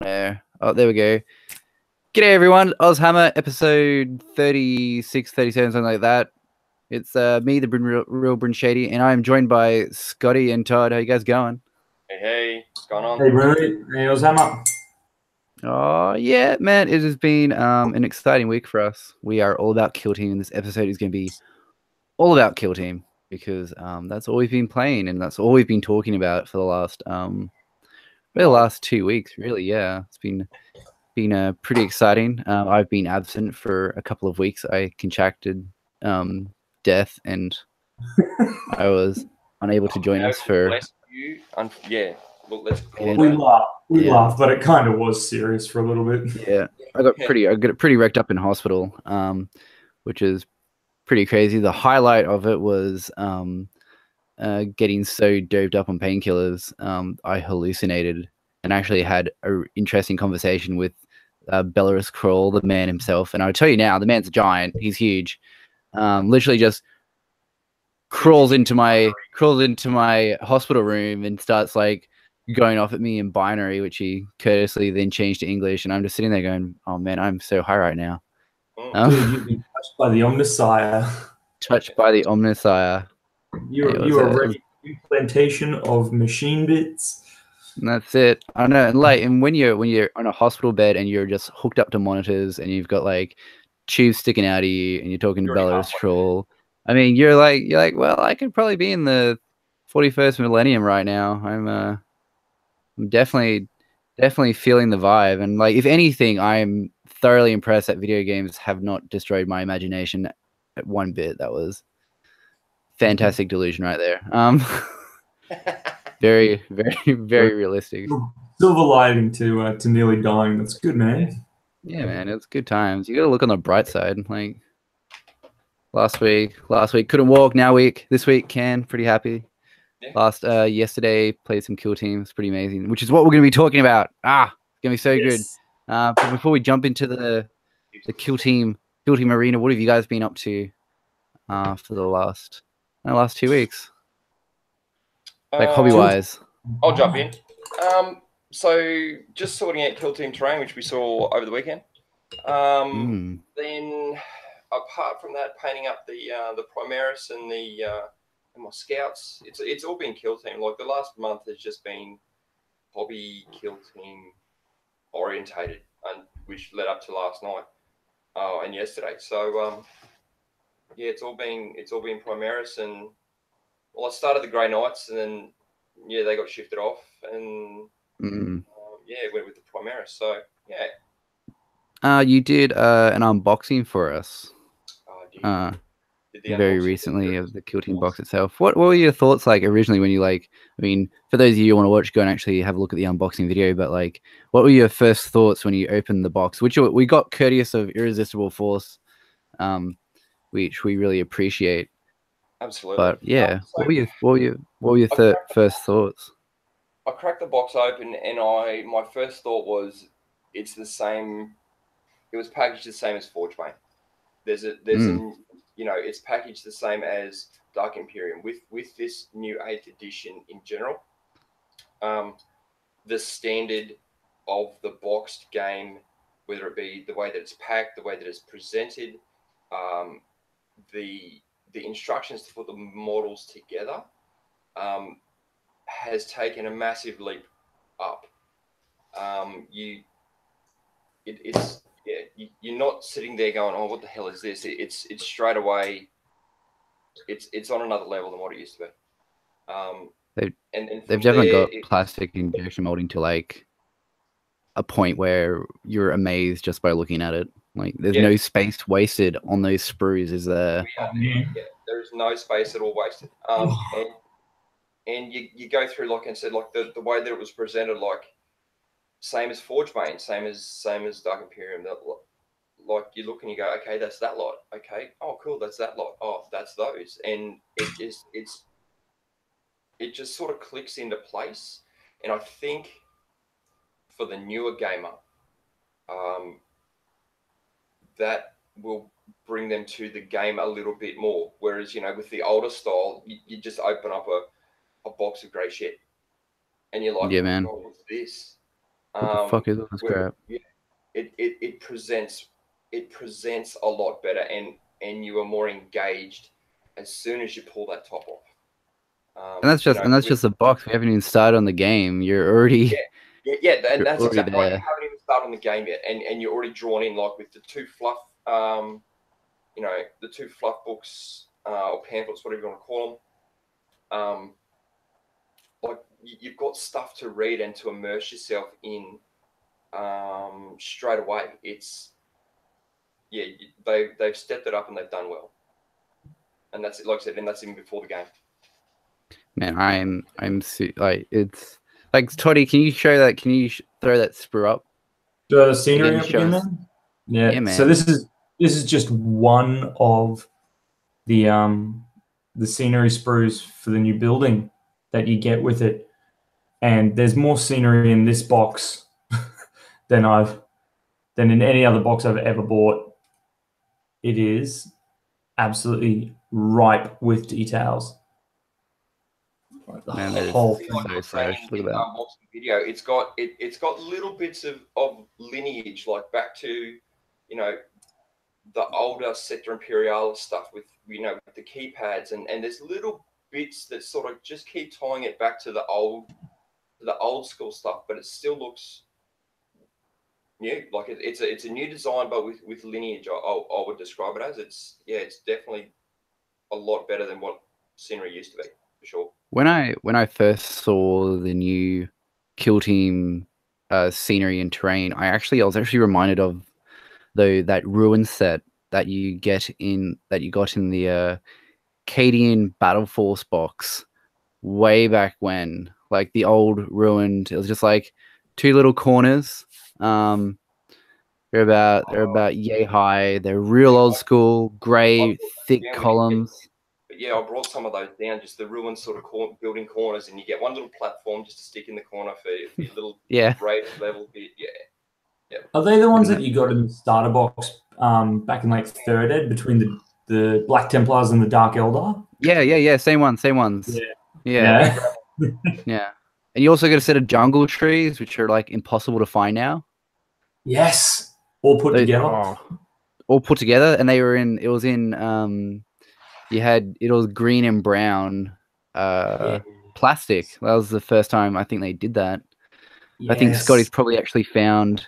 there. Oh, there we go. G'day everyone, Ozhammer, episode 36, 37, something like that. It's me, the real Bryn Shady, and I am joined by Scotty and Todd. How you guys going? Hey, what's going on? Hey, Brody. Hey, Ozhammer. Oh yeah, man, it has been an exciting week for us. We are all about Kill Team, and this episode is going to be all about Kill Team because that's all we've been playing, and that's all we've been talking about for the last 2 weeks. Really, yeah, it's been pretty exciting. I've been absent for a couple of weeks. I contracted death, and I was unable to join us for. Bless you. Yeah, look, let's call it We that. laughed, but it kind of was serious for a little bit. Yeah, I got pretty wrecked up in hospital, which is pretty crazy. The highlight of it was getting so doped up on painkillers, I hallucinated and actually had an interesting conversation with Belarus Crawl, the man himself. And I'll tell you now, the man's a giant. He's huge. Literally just crawls into my hospital room and starts like going off at me in binary, which he courteously then changed to English. And I'm just sitting there going, "Oh man, I'm so high right now." Dude, you've been touched by the Omnissiah. Touched by the Omnissiah. You are ready for implantation of machine bits. And that's it. I know. And when you're on a hospital bed and you're just hooked up to monitors and you've got like tubes sticking out of you and you're talking to Belarus Troll, I mean, you're like, well, I could probably be in the 41st millennium right now. I'm definitely feeling the vibe. And like, if anything, I'm thoroughly impressed that video games have not destroyed my imagination at one bit. That was fantastic delusion right there. Very, very, very realistic. Silver lining to nearly dying. That's good, man. Yeah, man, it's good times. You gotta look on the bright side. Like last week couldn't walk. This week can. Pretty happy. Yeah. Yesterday played some Kill Team. It's pretty amazing, which is what we're gonna be talking about. It's gonna be so good. But before we jump into the Kill Team arena, what have you guys been up to for the last 2 weeks? Like hobby-wise. I'll jump in. So just sorting out Kill Team terrain, which we saw over the weekend. Then, apart from that, painting up the Primaris and my scouts. It's all been Kill Team. Like the last month has just been hobby Kill Team orientated, and which led up to last night and yesterday. So yeah, it's all been Primaris and. Well, I started the Grey Knights, and then they got shifted off, and went with the Primaris. So yeah. You did an unboxing for us. Did very recently of the Kill Team box itself. What were your thoughts like originally when you like? I mean, for those of you who want to watch, go and actually have a look at the unboxing video. But like, what were your first thoughts when you opened the box? Which we got courteous of Irresistible Force, which we really appreciate. Absolutely. But yeah, so what were your first thoughts? I cracked the box open, and my first thought was, it's the same. It was packaged the same as Forgebane. It's packaged the same as Dark Imperium with this new 8th edition in general. The standard of the boxed game, whether it be the way that it's packed, the way that it's presented, the instructions to put the models together has taken a massive leap up. You're not sitting there going, "Oh, what the hell is this?" It's straight away. It's on another level than what it used to be. They've definitely got plastic injection molding to like a point where you're amazed just by looking at it. Like there's no space wasted on those sprues, is there? Yeah, there's no space at all wasted. And you go through, like I said, like the way that it was presented, like same as Forgebane, same as Dark Imperium. Like you look and you go, okay, that's that lot. Okay, oh cool, that's that lot. Oh, that's those, and it just sort of clicks into place. And I think for the newer gamer, that will bring them to the game a little bit more. Whereas, with the older style, you just open up a box of grey shit, and you're like, yeah, man, oh, what's this? What the fuck is all this crap? It presents a lot better, and you are more engaged as soon as you pull that top off. And that's just the box. We haven't even started on the game. You're already and that's exactly there. right. You haven't even started on the game yet, and you're already drawn in, like with the two fluff, the two fluff books or pamphlets, whatever you want to call them. Like you've got stuff to read and to immerse yourself in straight away. It's they've stepped it up and they've done well, and that's like I said, and that's even before the game. Man, like it's like Toddy. Can you show that? Can you throw that sprue up? The scenery up again, man? Yeah, man. So this is just one of the scenery sprues for the new building that you get with it, and there's more scenery in this box than in any other box I've ever bought. It is absolutely ripe with details. Man, that is whole so fresh. Look at that. Video. It's got little bits of lineage, like back to, the older Sector Imperialis stuff with the keypads, and there's little bits that sort of just keep tying it back to the old school stuff, but it still looks new. Like it's a new design, but with lineage. I would describe it as. It's definitely a lot better than what scenery used to be, for sure. When I first saw the new Kill Team scenery and terrain, I was actually reminded of that ruin set that you got in the Cadian Battle Force box way back when, like the old ruined. It was just like two little corners. They're about yay high. They're real old school, grey, thick columns. But yeah, I brought some of those down, just the ruined sort of building corners, and you get one little platform just to stick in the corner for your little raid level bit. Yeah. Are they the ones that you got in the starter box back in like third ed between the Black Templars and the Dark Eldar? Yeah. Same ones. Yeah. Yeah. And you also got a set of jungle trees, which are like impossible to find now. Yes. All put together. All put together, and it was green and brown plastic. That was the first time I think they did that. Yes. I think Scotty's probably actually found.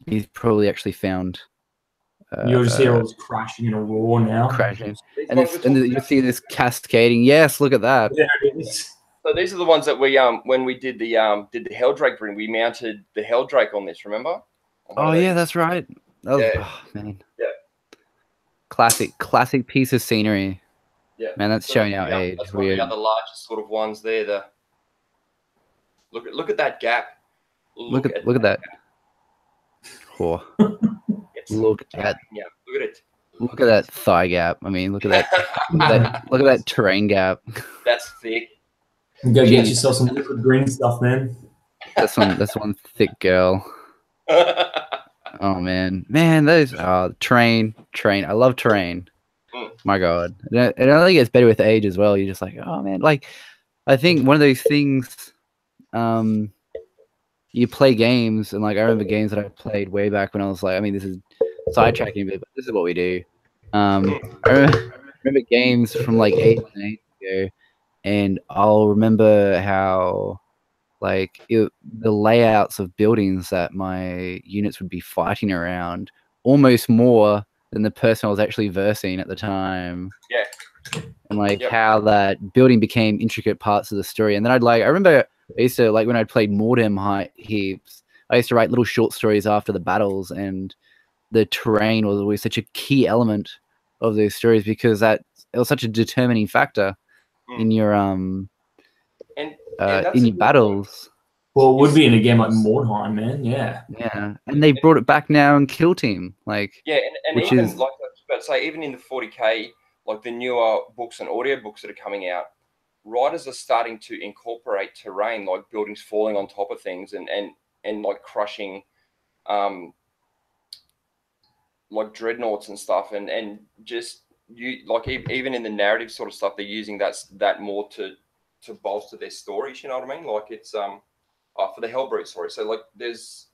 He's probably actually found. You'll just hear it was crashing in a roar now. Crashing, and you see this cascading. Yes, look at that. There it is. So these are the ones that we when we did the Helldrake bring, we mounted the Helldrake on this. Remember? Oh yeah, that's right. That was, man. Yeah. Classic piece of scenery. Yeah. Man, that's showing our age. That's one of the other largest sort of ones there. Look at that gap. Look at that. Oh. Look at it. Look at that thigh gap. I mean, look at that. Look at that terrain gap. That's thick. Go get yourself some liquid green stuff, man. That's one thick girl. Oh man, those terrain. I love terrain. My God, it only gets better with age as well. You're just like, oh man, like I think one of those things. You play games, and like I remember games that I played way back when I was like, I mean, this is sidetracking a bit, but this is what we do. I remember games from like 8 years ago, and I'll remember how like the layouts of buildings that my units would be fighting around almost more than the person I was actually versing at the time. Yeah. And like how that building became intricate parts of the story. And then I remember I used to, like when I played Mordheim Heaps, I used to write little short stories after the battles, and the terrain was always such a key element of those stories because it was such a determining factor in your in your battles. Well, it would be in a game like Mordheim, man. Yeah. Yeah, and they brought it back now in Kill Team, like and which even like I was about to say, even in the 40K, like the newer books and audio books that are coming out, writers are starting to incorporate terrain, like buildings falling on top of things and like crushing, like dreadnoughts and stuff, and just like even in the narrative sort of stuff, they're using that more to bolster their stories. You know what I mean? Like it's for the Hellbrute, sorry. So like there's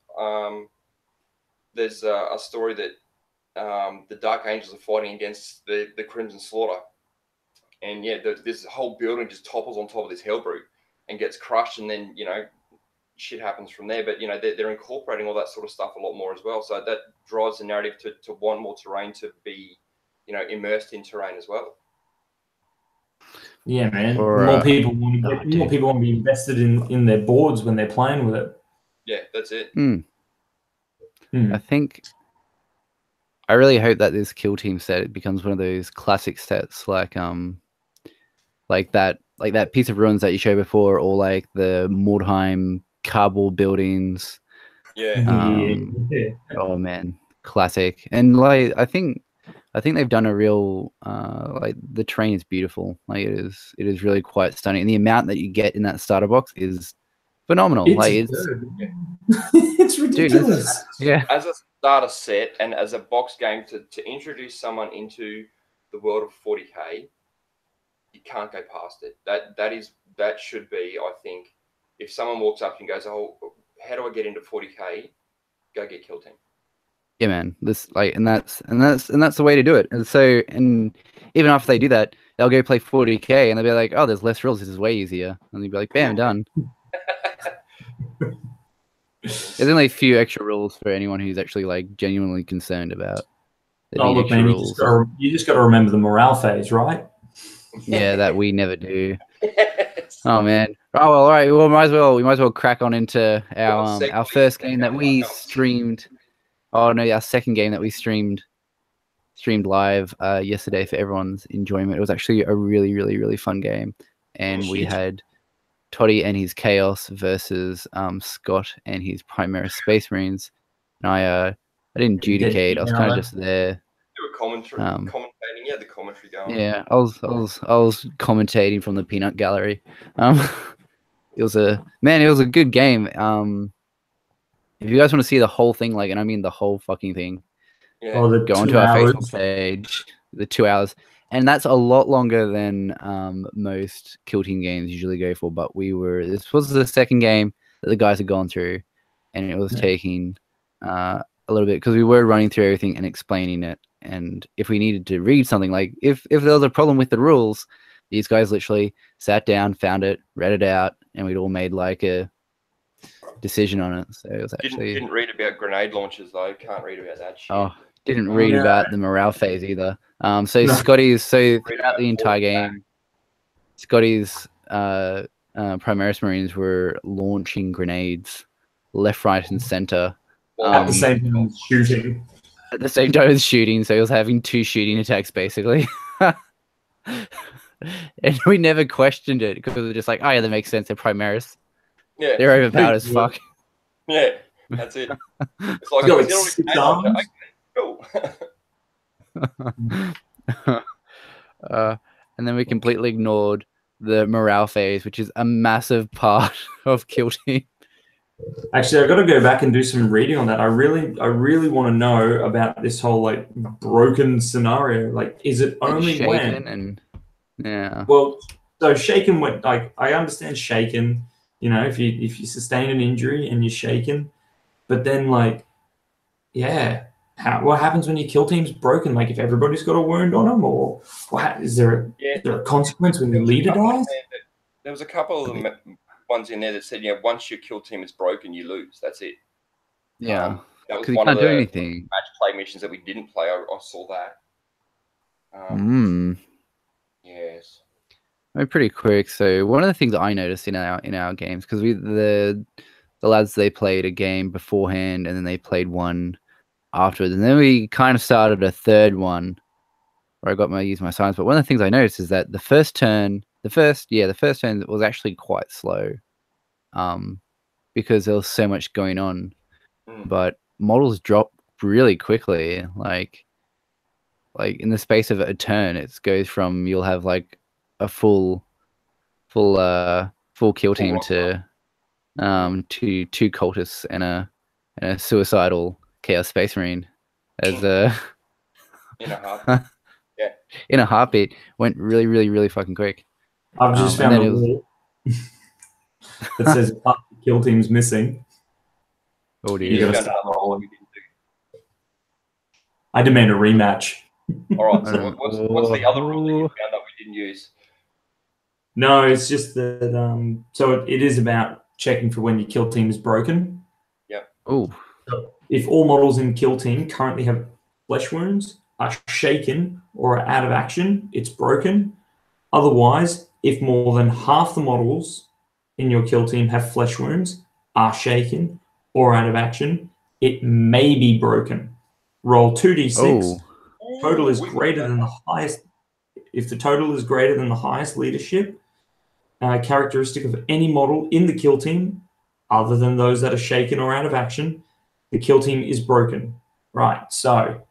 a story that the Dark Angels are fighting against the Crimson Slaughter, and yeah, this whole building just topples on top of this Hellbrute and gets crushed, and then shit happens from there. But they're incorporating all that sort of stuff a lot more as well, so that drives the narrative to want more terrain, to be immersed in terrain as well. Yeah, man. More people want to be invested in their boards when they're playing with it. Yeah, that's it. I think I really hope that this Kill Team set becomes one of those classic sets, like that piece of ruins that you showed before, or like the Mordheim cardboard buildings. Yeah. Oh man, classic. And like I think they've done a real like the terrain is beautiful. Like it is really quite stunning, and the amount that you get in that starter box is phenomenal. It's ridiculous. Yeah. As a starter set and as a box game to introduce someone into the world of 40k, you can't go past it. That should be, I think, if someone walks up and goes, "Oh, how do I get into 40k?" Go get Kill Team. Yeah, man. That's the way to do it. And so, and even after they do that, they'll go play 40k and they'll be like, "Oh, there's less rules. This is way easier." And you'll be like, "Bam, done." There's only a few extra rules for anyone who's actually like genuinely concerned about. Look, man, you just got to remember the morale phase, right? Yeah, that we never do. Oh man. Oh well, all right. We might as well crack on into our first game that we streamed. Oh no, our second game that we streamed live yesterday for everyone's enjoyment. It was actually a really, really, really fun game, and we had Toddy and his Chaos versus Scott and his Primaris Space Marines. And I didn't adjudicate. I was kind of just there. Do a commentating. Yeah, the commentary going. Yeah, I was commentating from the peanut gallery. It was a good game. If you guys want to see the whole thing, like, and I mean the whole fucking thing, go onto our Facebook page. The 2 hours, and that's a lot longer than most Kill Team games usually go for. But this was the second game that the guys had gone through, and it was taking a little bit because we were running through everything and explaining it. And if we needed to read something, like if there was a problem with the rules, these guys literally sat down, found it, read it out, and we'd all made like a decision on it. So it was actually didn't read about grenade launchers though. Can't read about that shit. Oh, didn't read about the morale phase either. Scotty's throughout the entire game, Scotty's Primaris Marines were launching grenades left, right, and center. At the same time as shooting. At the same time as shooting, so he was having 2 shooting attacks basically. And we never questioned it because we were just like, oh yeah, that makes sense. They're Primaris. Yeah. They're overpowered as fuck. Yeah, that's it. It's like, cool. And then we completely ignored the morale phase, which is a massive part of Kill Team. Actually, I've got to go back and do some reading on that. I really want to know about this whole like broken scenario. Like, is it only when? Yeah. Well, so shaken went like I understand shaken. If you sustain an injury and you're shaken, but then like, yeah, what happens when your Kill Team's broken? Like, if everybody's got a wound on them, or is there a consequence when the leader dies? There was a couple of ones in there that said, once your Kill Team is broken, you lose. That's it. Yeah, that was one of the match play missions that we didn't play. I saw that. Yes. I'm pretty quick. So one of the things I noticed in our games, because the lads, they played a game beforehand and then they played one afterwards, and then we kind of started a third one where I use my science. But one of the things I noticed is that the first turn was actually quite slow, because there was so much going on. But models drop really quickly, like in the space of a turn. It goes from, you'll have like a full Kill Team to 2 cultists and a suicidal Chaos Space Marine as in a heartbeat. Yeah, in a heartbeat. Went really, really, really fucking quick. I've just found a rule that says kill team's missing. Oh You dear. got to start rolling. I demand a rematch. All right. So what's the other rule that you found that we didn't use? No, it's just that. So it is about checking for when your kill team is broken. Oh. So if all models in kill team currently have flesh wounds, are shaken, or are out of action, it's broken. Otherwise, if more than half the models in your kill team have flesh wounds, are shaken, or out of action, it may be broken. Roll 2d6. Oh. Total is greater than the highest. If the total is greater than the highest leadership characteristic of any model in the kill team, other than those that are shaken or out of action, the kill team is broken. Right, so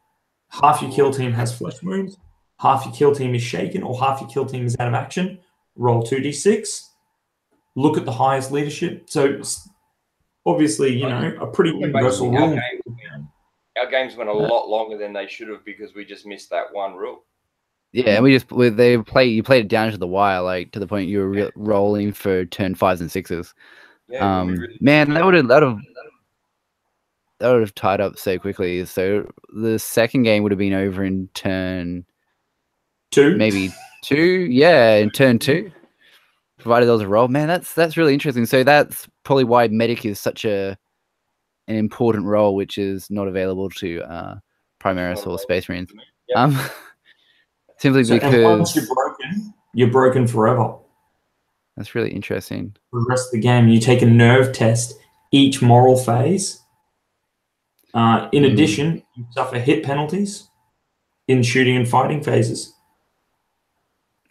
half your kill team has flesh wounds, half your kill team is shaken, or half your kill team is out of action. Roll 2d6. Look at the highest leadership. So obviously, a pretty universal rule. Our games went a lot longer than they should have because we just missed that one rule. Yeah, and you played it down to the wire, like to the point you were rolling for turn 5s and 6s. Yeah, really man, that would have tied up so quickly. So the second game would have been over in turn 2, maybe 2. Yeah, in turn 2, provided there was a roll. Man, that's really interesting. So that's probably why medic is such an important role, which is not available to Primaris or Space Marines. Yep. Simply so because once you're broken forever. That's really interesting. For the rest of the game, you take a nerve test each moral phase. In addition, you suffer hit penalties in shooting and fighting phases.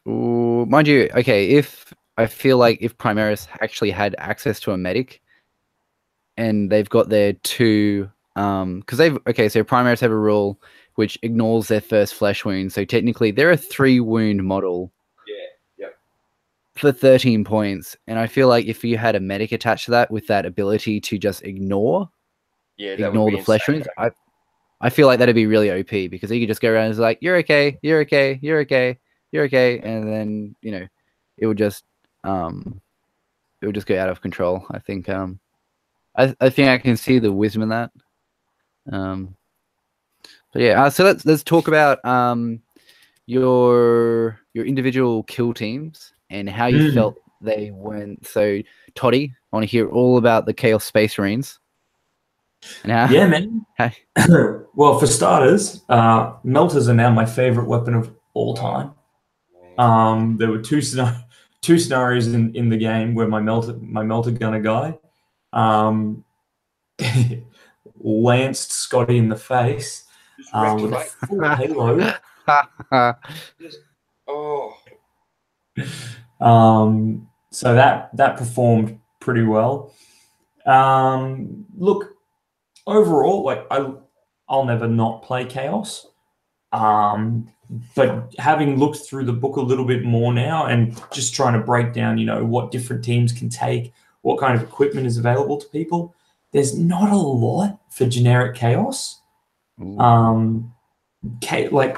Ooh, mind you, okay, I feel like if Primaris actually had access to a medic and they've got their 2 because so Primaris have a rule which ignores their first flesh wound, so technically they're a 3 wound model for 13 points, and I feel like if you had a medic attached to that with that ability to just ignore the flesh wounds, I feel like that'd be really OP, because you could just go around and it's like, you're okay, you're okay, you're okay, you're okay, and then it would just go out of control. I think I think I can see the wisdom in that. But yeah, so let's talk about your individual kill teams and how you felt they went. So Toddy, I want to hear all about the Chaos Space Marines. And how, yeah, man. Well, for starters, melters are now my favorite weapon of all time. There were two scenarios in the game where my melter gunner guy lanced Scotty in the face with a full halo. So that performed pretty well. Look, overall, like I'll never not play Chaos. But having looked through the book a little bit more now and just trying to break down, what different teams can take, what kind of equipment is available to people, there's not a lot for generic Chaos. Like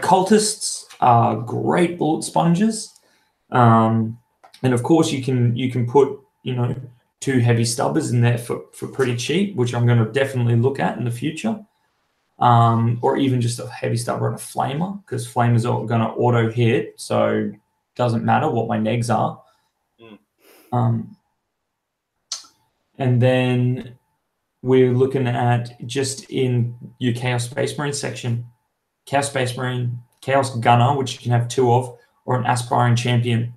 cultists are great bullet sponges. And of course you can put, 2 heavy stubbers in there for pretty cheap, which I'm going to definitely look at in the future. Or even just a heavy stubber and a flamer, because flamers are going to auto hit, so it doesn't matter what my negs are. And then we're looking at just in your Chaos Space Marine section, Chaos Space Marine, Chaos Gunner, which you can have 2 of, or an Aspiring Champion.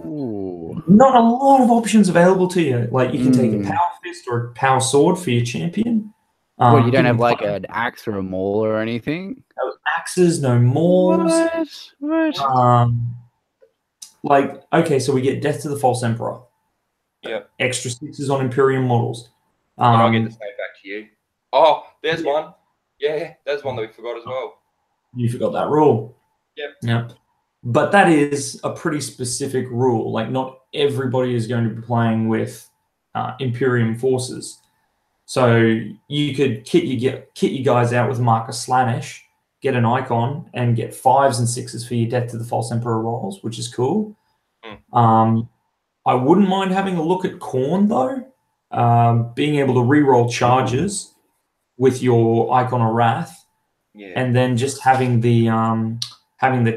Ooh. Not a lot of options available to you. Like you can take a Power Fist or a Power Sword for your champion. Well, you don't have like an axe or a maul or anything? No axes, no mauls. What? Okay, so we get Death to the False Emperor. Yeah. Extra 6s on Imperium models. And I'll get to say back to you. Oh, there's one. Yeah, there's one that we forgot as well. You forgot that rule. Yep. Yeah. But that is a pretty specific rule. Like, not everybody is going to be playing with Imperium forces. So you could kit you guys out with Marcus Slaanesh, get an icon, and get 5s and 6s for your Death to the False Emperor rolls, which is cool. I wouldn't mind having a look at Khorne though. Being able to re-roll charges with your Icon of Wrath, and then just having the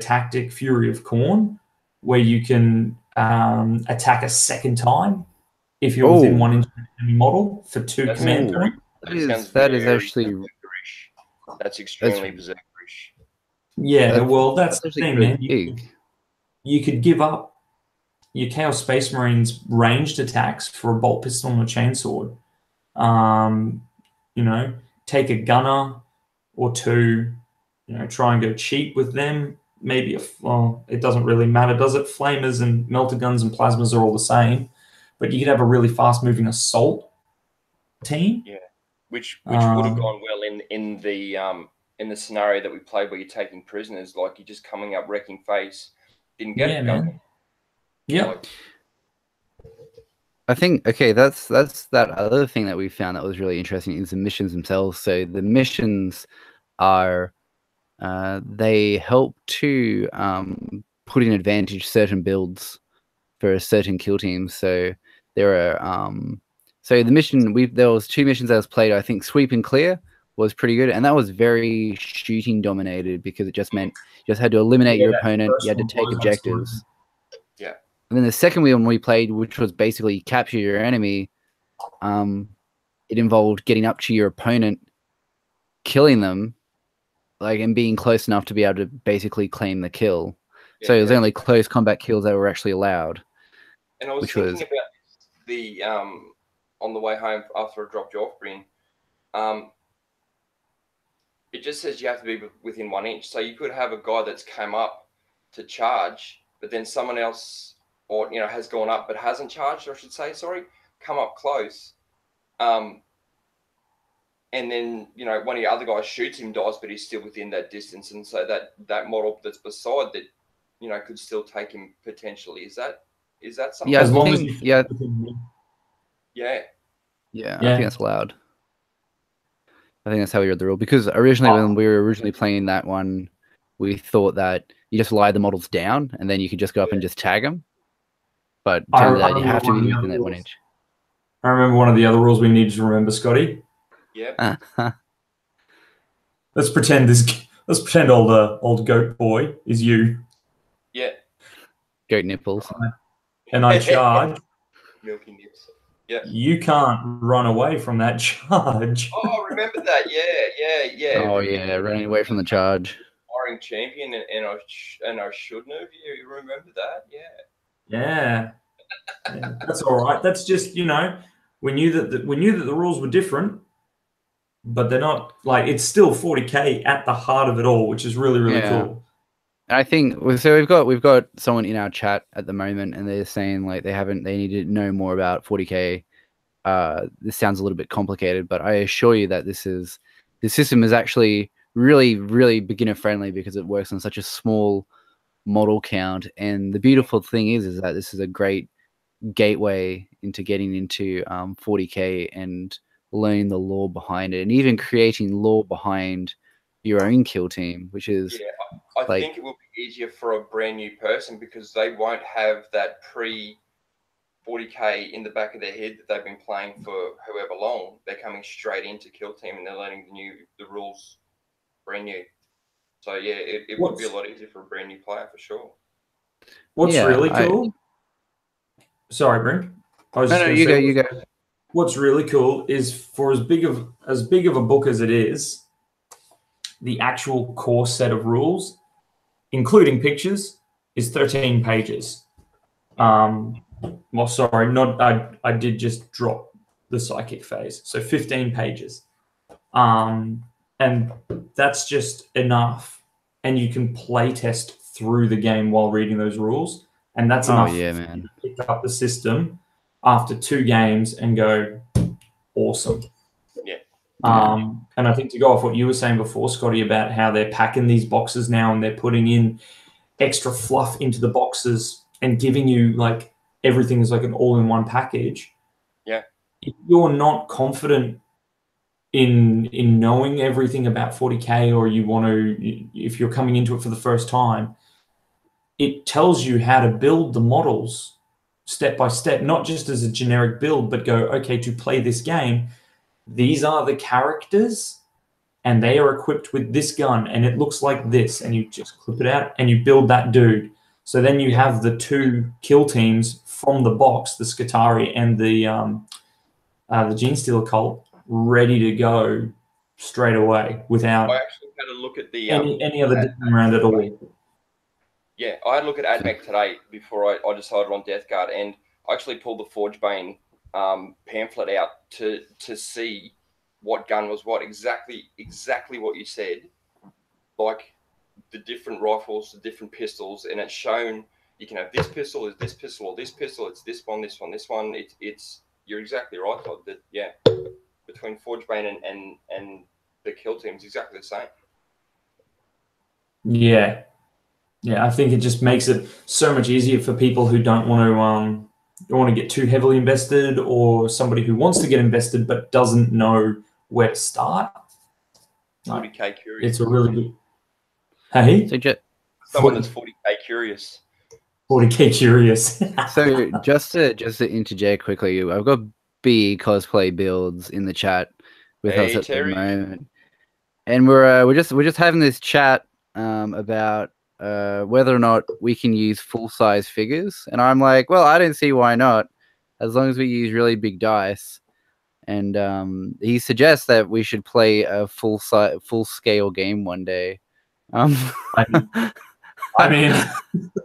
tactic Fury of Khorne, where you can attack a second time if you're within 1 inch of the enemy model for 2 command points. That is actually that's extremely berserkerish. Yeah, that's the thing, man. Big. You could give up your Chaos Space Marines ranged attacks for a bolt pistol and a chainsword. Take a gunner or 2. Try and go cheap with them. Maybe it doesn't really matter, does it? Flamers and melter guns and plasmas are all the same, but you could have a really fast-moving assault team. Yeah, which would have gone well in the scenario that we played where you're taking prisoners, like you're just coming up wrecking face, didn't get it going. Man. Yeah. I think that's that other thing that we found that was really interesting is the missions themselves. So the missions are they help to put in advantage certain builds for a certain kill team. So there are so the mission there was 2 missions that was played. I think Sweep and Clear was pretty good, and that was very shooting dominated because it just meant you just had to eliminate your opponent. You had to take objectives. Yeah. And then the second one we played, which was basically capture your enemy, it involved getting up to your opponent, killing them, and being close enough to be able to basically claim the kill. Yeah, so it was only close combat kills that were actually allowed. And I was thinking about the on the way home after I dropped you off, Bryn. It just says you have to be within 1 inch. So you could have a guy that's come up to charge, but then someone else, or has gone up but hasn't charged, or I should say, come up close. And then, one of your other guys shoots him, dies, but he's still within that distance. And so that model that's beside that, could still take him potentially. Is that something? Yeah, as long as yeah. Yeah, I think that's allowed. I think that's how we read the rule. Because originally, when we were playing that one, we thought that you just lie the models down and then you could just go up and just tag them. But turns out you have to be within that 1 inch. I remember one of the other rules we needed to remember, Scotty. Yeah. Let's pretend old goat boy is you. Yeah. Goat nipples. And I charge. Milky nips. Yeah. You can't run away from that charge. Oh, remember that? Yeah. Oh yeah, running away from the charge. Firing champion, and I shouldn't have. You remember that? Yeah. That's all right. That's just we knew that the rules were different, but they're not it's still 40k at the heart of it all, which is really really cool. I think so. We've got someone in our chat at the moment, and they're saying they need to know more about 40k. This sounds a little bit complicated, but I assure you that the system is actually really, really beginner friendly because it works on such a small model count. And the beautiful thing is that this is a great gateway into getting into 40k and learning the lore behind it, and even creating lore behind your own kill team, which is I think it will be easier for a brand new person because they won't have that pre 40k in the back of their head that they've been playing for however long. They're coming straight into kill team and they're learning the rules brand new. So yeah, it would be a lot easier for a brand new player for sure. What's really cool? Sorry, Bryn. No, you go. What's really cool is for as big of a book as it is, the actual core set of rules, including pictures, is 13 pages. Well, sorry, I did just drop the psychic phase. So 15 pages. And that's just enough. And you can play test through the game while reading those rules. And that's enough to pick up the system after 2 games and go, awesome. And I think to go off what you were saying before, Scotty, about how they're packing these boxes now and they're putting in extra fluff into the boxes and giving you everything is an all-in-one package. Yeah. If you're not confident in knowing everything about 40k, or if you're coming into it for the first time, it tells you how to build the models step by step, not just as a generic build, but go, okay, to play this game, these are the characters and they are equipped with this gun and it looks like this, and you just clip it out and you build that dude. So then you have the 2 kill teams from the box, the Skitarii and the Genestealer cult, ready to go straight away without I actually had a look at the any other different round at all. Yeah, I had a look at AdMech today before I decided on Death Guard, and I actually pulled the Forgebane pamphlet out to see what gun was what. Exactly what you said. Like the different rifles, the different pistols, and it's shown you can have this pistol, is this pistol, or this pistol. It's this one, this one, this one. It's you're exactly right, Todd. That between Forgebane and the kill team is exactly the same. Yeah. Yeah, I think it just makes it so much easier for people who don't want to get too heavily invested, or somebody who wants to get invested but doesn't know where to start. 40k curious. It's a really good. Hey, So Someone that's 40k curious. 40k curious. So just to interject quickly, I've got B cosplay builds in the chat with Hey, us at Terry. the moment, and we're just having this chat about whether or not we can use full size figures, and I'm like, well, I don't see why not, as long as we use really big dice. And he suggests that we should play a full scale game one day. I mean,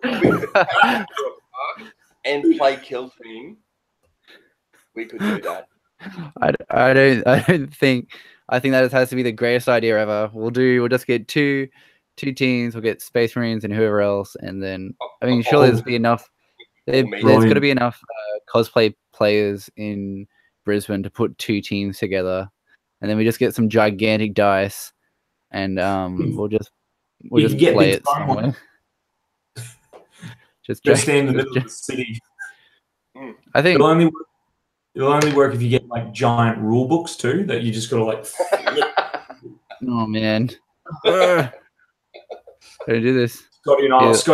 We could take it to a park and play kill team. We could do that. I don't think. I think that has to be the greatest idea ever. We'll just get two teams. We'll get Space Marines and whoever else, and then I mean, surely there's be enough. There's got to be enough cosplay players in Brisbane to put 2 teams together, and then we just get some gigantic dice, and we'll just play it somewhere. just stand in the middle of the city. I think it'll only work if you get like giant rule books too, that you just gotta like flip. Oh man. How do do this? Scotty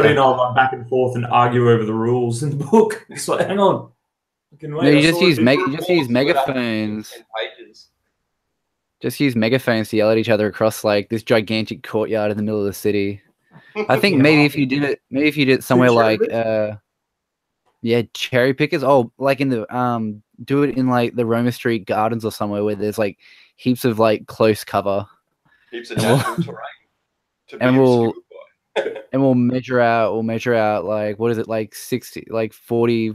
and I'll run back and forth and argue over the rules in the book. It's like, hang on. No, you just use megaphones. Just use megaphones to yell at each other across like this gigantic courtyard in the middle of the city. I think maybe if you did it somewhere like cherry pickers. Oh, like in the do it in like the Roma Street Gardens or somewhere where there's like heaps of like close cover. Heaps of natural terrain. And we'll measure out like, what is it, like 60, like 40.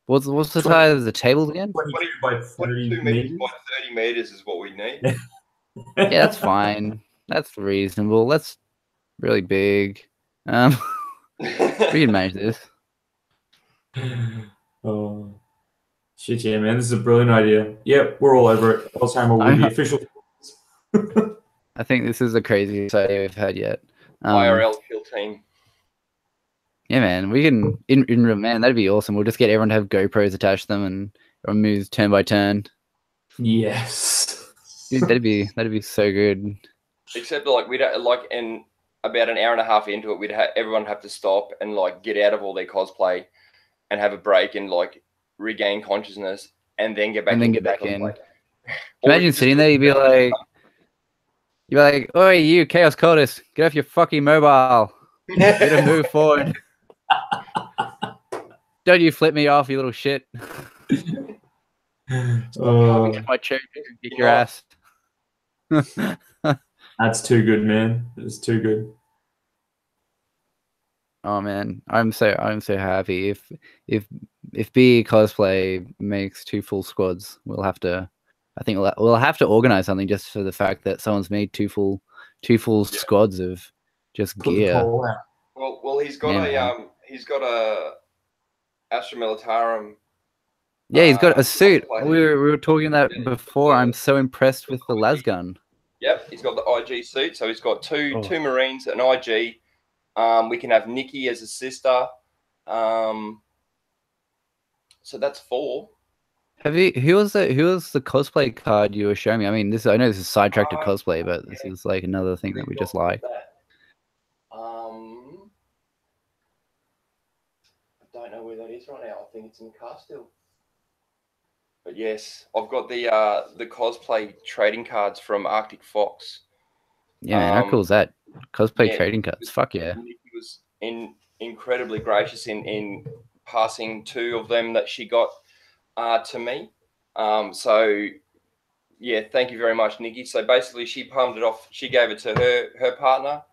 What's the size of the tables again? 22 by 30 meters. By 30 meters is what we need. Yeah, that's fine. That's reasonable. That's really big. We can manage this. Oh shit, yeah, man! This is a brilliant idea. Yep, we're all over it. Alzheimer will be official. I think this is the craziest idea we've had yet. IRL kill team. Yeah, man, we can man, that'd be awesome. We'll just get everyone to have GoPros attached to them, and everyone moves turn by turn. Yes, dude, that'd be so good. Except like we don't like, in about an hour and a half into it, everyone have to stop and like get out of all their cosplay and have a break and like regain consciousness and then get back. And then get back in. Imagine sitting there, you'd be like, "Oi, you Chaos Cultist, get off your fucking mobile. Get to move forward. Don't you flip me off, you little shit." Get my cherry picker and kick your ass. That's too good, man. It's too good. Oh man, I'm so happy. If BE Cosplay makes 2 full squads, we'll have to organize something just for the fact that someone's made 2 full squads of just gear. Well, he's got a Astra Militarum. Yeah, he's got a suit. We were talking that before. I'm so impressed with the lasgun. Yep, he's got the IG suit. So he's got two Marines, an IG. We can have Nikki as a sister. So that's 4. Who was the cosplay card you were showing me? I mean, I know this is sidetracked to cosplay, but this is like another thing that we just like. think it's in the car still. But yes, I've got the cosplay trading cards from Arctic Fox. Yeah, man, how cool is that? Cosplay yeah, trading cards. Fuck yeah. Nikki was incredibly gracious in passing 2 of them that she got to me. So yeah, thank you very much, Nikki. So basically, she palmed it off. She gave it to her partner.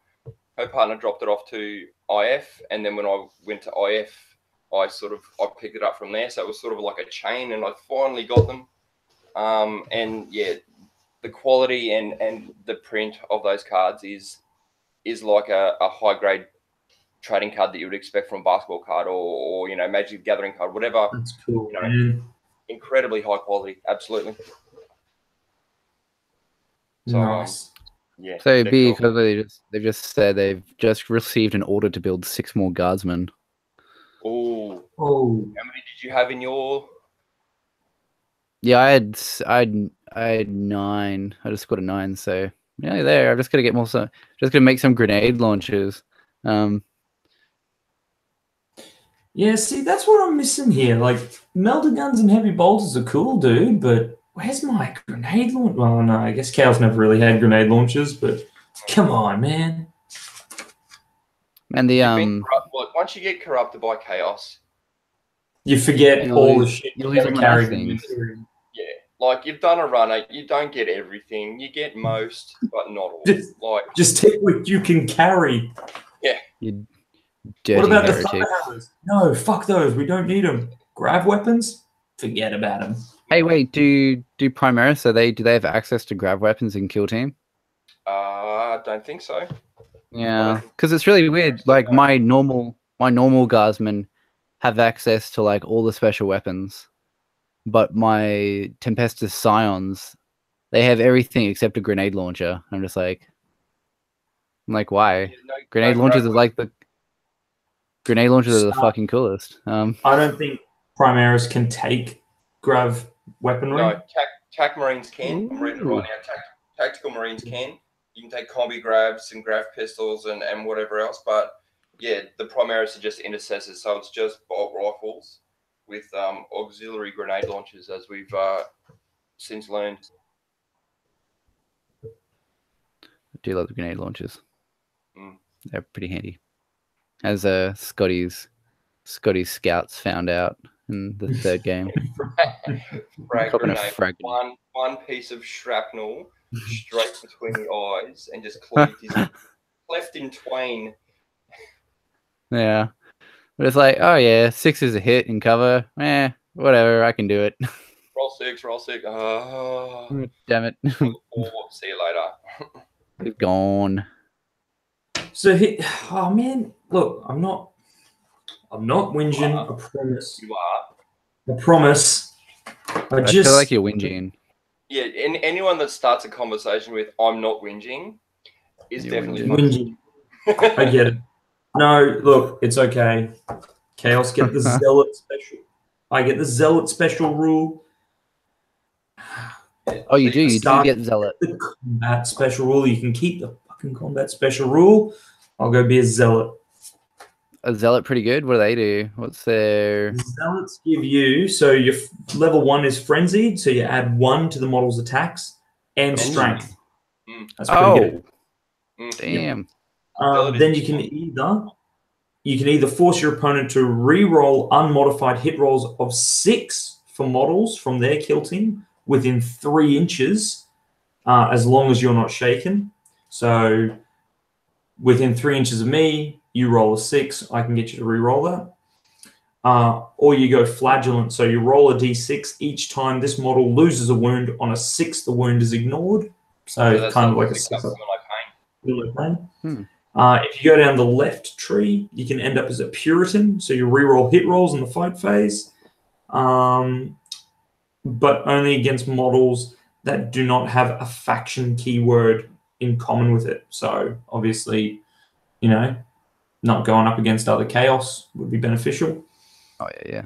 Her partner dropped it off to IF, and then when I went to IF, I picked it up from there. So it was sort of like a chain, and I finally got them. And yeah, the quality and the print of those cards is like a high grade trading card that you would expect from a basketball card or Magic the Gathering card, whatever. That's cool, man. Incredibly high quality, absolutely. So, Nice. Yeah. So they're B, cool. because they've just said they've just received an order to build 6 more guardsmen. Oh, Oh, how many did you have in your? Yeah, I had 9. I just got a 9, so yeah, there. I've just got to get more. Just gonna make some grenade launchers. yeah. See, that's what I'm missing here. Like, melter guns and heavy bolters are cool, dude. But where's my grenade launcher? Well, no, I guess Chaos never really had grenade launchers. But come on, man. And the Once you get corrupted by Chaos, You forget You'll all the lose- shit you'll you lose never all the nice carried in things. material. yeah, like you've done a runner, you don't get everything. You get most, but not all. Just- Like, Just take what you can carry. you dirty What about the heretic. thunderhammers? No, fuck those. We don't need them. Grab weapons? Forget about them. Hey, wait. Do Primaris? Do they have access to grab weapons in Kill Team? I don't think so. Yeah, because it's really weird. Like my normal guardsmen have access to like all the special weapons, but my Tempestus Scions, they have everything except a grenade launcher. I'm like, why? Grenade launchers are like the grenade launchers are the fucking coolest. I don't think Primaris can take grav weaponry. No, TAC Marines can. I'm reading it right now. Tactical Marines can. You can take combi grabs and grav pistols and whatever else, but yeah, the Primaris are just intercessors, so it's just bolt rifles with auxiliary grenade launchers, as we've since learned. I do love the grenade launchers. Mm. They're pretty handy. As Scotty's scouts found out in the 3rd game. Frag Copping a grenade, frag. one piece of shrapnel straight between the eyes and just cleaved his left in twain. Yeah. But it's like, oh yeah, 6 is a hit in cover. Whatever, I can do it. Roll 6. Oh, Damn it. see you later. It's gone. So, oh man, look, I'm not whinging. I promise. You are. I promise. I I just feel like you're whinging. Yeah, and anyone that starts a conversation with "I'm not whinging" is You're definitely whinging. I get it. No, look, it's okay. Chaos get the zealot special. I get the zealot special rule. Oh, you do? You do Start get Zealot. the combat special rule. You can keep the fucking combat special rule. I'll go be a zealot. A Zealot pretty good? What do they do? What's their... Zealots give you, so your level 1 is frenzied, so you add 1 to the model's attacks and strength. That's pretty good. Damn. Then you can either force your opponent to re-roll unmodified hit rolls of 6 for models from their kill team within 3 inches, as long as you're not shaken. So within 3 inches of me, you roll a 6, I can get you to re-roll that. Or you go flagellant, so you roll a d6 each time this model loses a wound. On a 6, the wound is ignored. So that's kind of like a customer 6. pain. If you go down the left tree, you can end up as a Puritan, so you re-roll hit rolls in the fight phase, but only against models that do not have a faction keyword in common with it. So obviously, not going up against other Chaos would be beneficial. Oh, yeah.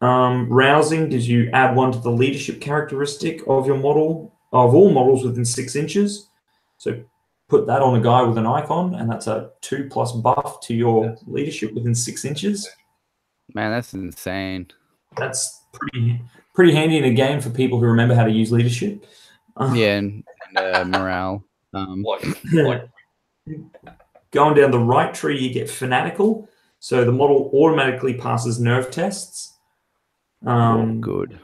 Rousing gives you add 1 to the leadership characteristic of your model, of all models within 6 inches. So put that on a guy with an icon, and that's a 2+ buff to your leadership within 6 inches. Man, that's insane. That's pretty handy in a game for people who remember how to use leadership. Yeah, and morale. Like Going down the right tree, you get fanatical. So the model automatically passes nerve tests. Good.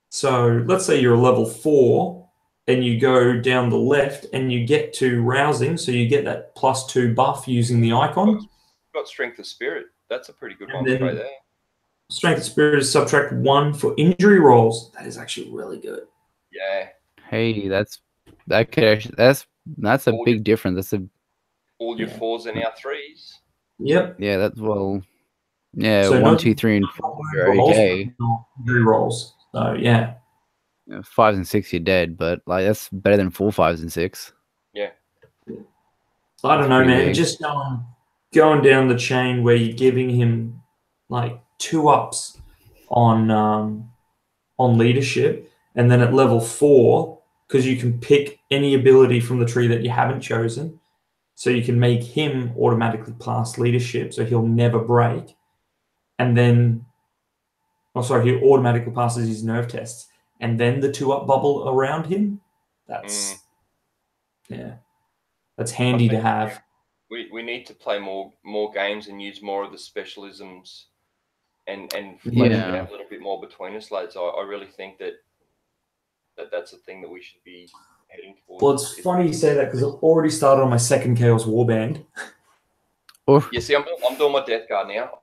So let's say you're a level 4 and you go down the left and you get to rousing. So you get that +2 buff using the icon. got strength of spirit. That's a pretty good And one then- straight there. Strength of spirit is subtract 1 for injury rolls. That is actually really good. Yeah. Hey, that's a All big difference. That's a All your Yeah. 4s and our 3s. Yep. yeah. That's well. Yeah, So 1, no- 2, 3, and 4 are rolls, okay. not injury rolls. So yeah. 5s and 6 you're dead, but like that's better than 4, 5s and 6. I don't know, pretty man. big. Just going down the chain where you're giving him like 2 ups on leadership, and then at level 4, because you can pick any ability from the tree that you haven't chosen, so you can make him automatically pass leadership, so he'll never break, and then, he automatically passes his nerve tests, and then the 2-up bubble around him. That's that's handy to think- have. We need to play more games and use more of the specialisms and flesh it Yeah. out a little bit more between us, lads. I really think that's a thing that we should be heading towards. Well, it's funny you say that because I've already started on my second Chaos Warband. Oh, Yeah, see, I'm doing my Death Guard now.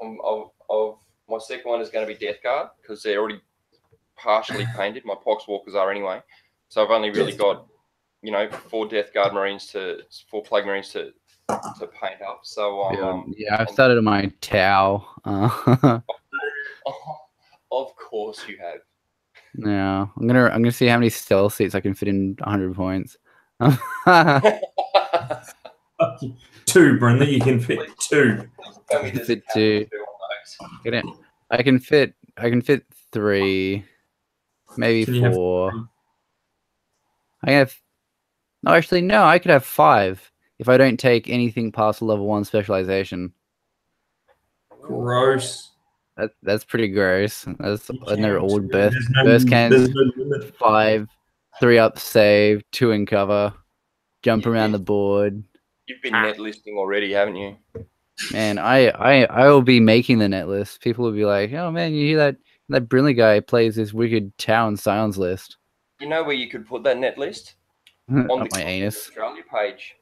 My second one is going to be Death Guard because they're already partially painted. My Poxwalkers are anyway. So I've only really got, 4 Death Guard Marines 4 Plague Marines to paint up. So yeah. I've started on my Tau. Of course you have. Yeah, I'm gonna see how many stealth seats I can fit in 100 points. 2, Brendan, you can fit 2. Tell me there's Fit a two. count on those. Get it? I can fit 3, maybe Can you have 4. I have. No, actually, no. I could have 5 if I don't take anything past level 1 specialization. Gross. That's pretty gross. That's You another can't. old There's burst. no- Burst there's cans, no limit. 5, 3 up save, 2 in cover, jump Yeah, around yeah. the board. You've been net listing already, haven't you? Man, I will be making the net list. People will be like, "Oh man, you hear that Brinley guy plays this wicked Town Scions list You know where you could put that net list? up On my the anus." Australia page.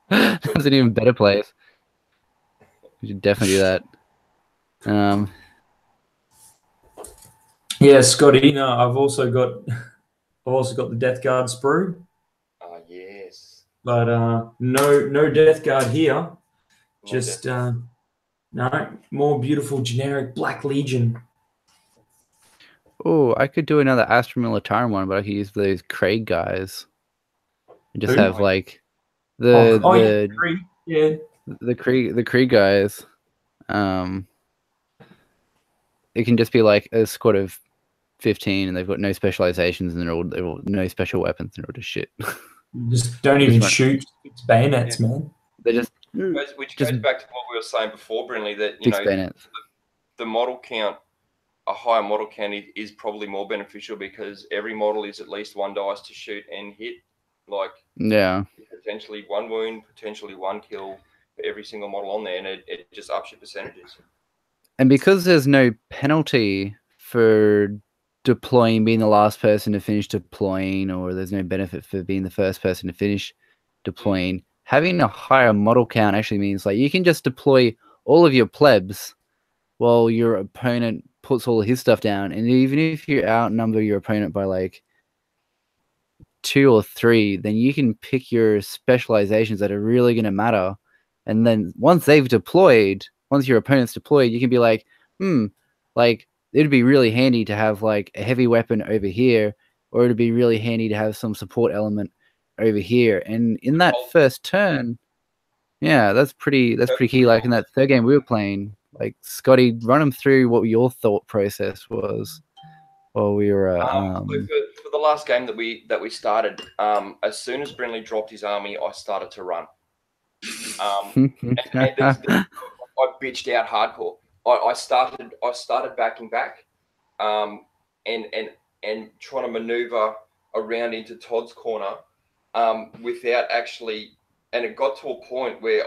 That's an even better place. We should definitely do that. Yeah, Scotty. No, I've also got the Death Guard sprue, Ah, yes. but no Death Guard here. No Just Death- no more beautiful generic Black Legion. Oh, I could do another Astra Militarum one, but I could use those Craig guys and just Who? have like the yeah, Kree. Yeah. the Krieg guys. It can just be like a squad of 15, and they've got no specializations, and they're all no special weapons, and they're all just shit. Just don't even Just shoot. It's bayonets, man. They're just Which Just goes back to what we were saying before, Brinley, that fixed bayonets. the model count, a higher model count is probably more beneficial because every model is at least 1 dice to shoot and hit. Like Yeah, potentially 1 wound, potentially 1 kill for every single model on there, and it just ups your percentages. and because there's no penalty for deploying, being the last person to finish deploying, or there's no benefit for being the first person to finish deploying, having a higher model count actually means like you can just deploy all of your plebs while your opponent puts all of his stuff down, and even if you outnumber your opponent by like 2 or 3, then you can pick your specializations that are really going to matter. And then once they've deployed, once your opponent's deployed, you can be like, like it'd be really handy to have like a heavy weapon over here, or it'd be really handy to have some support element over here. And in that first turn, yeah, that's pretty key. Like in that third game we were playing, like Scotty, run them through what your thought process was while we were For the last game that we started, as soon as Brinley dropped his army, I started to run. And I bitched out hardcore. I started backing back, and trying to maneuver around into Todd's corner, without actually. And it got to a point where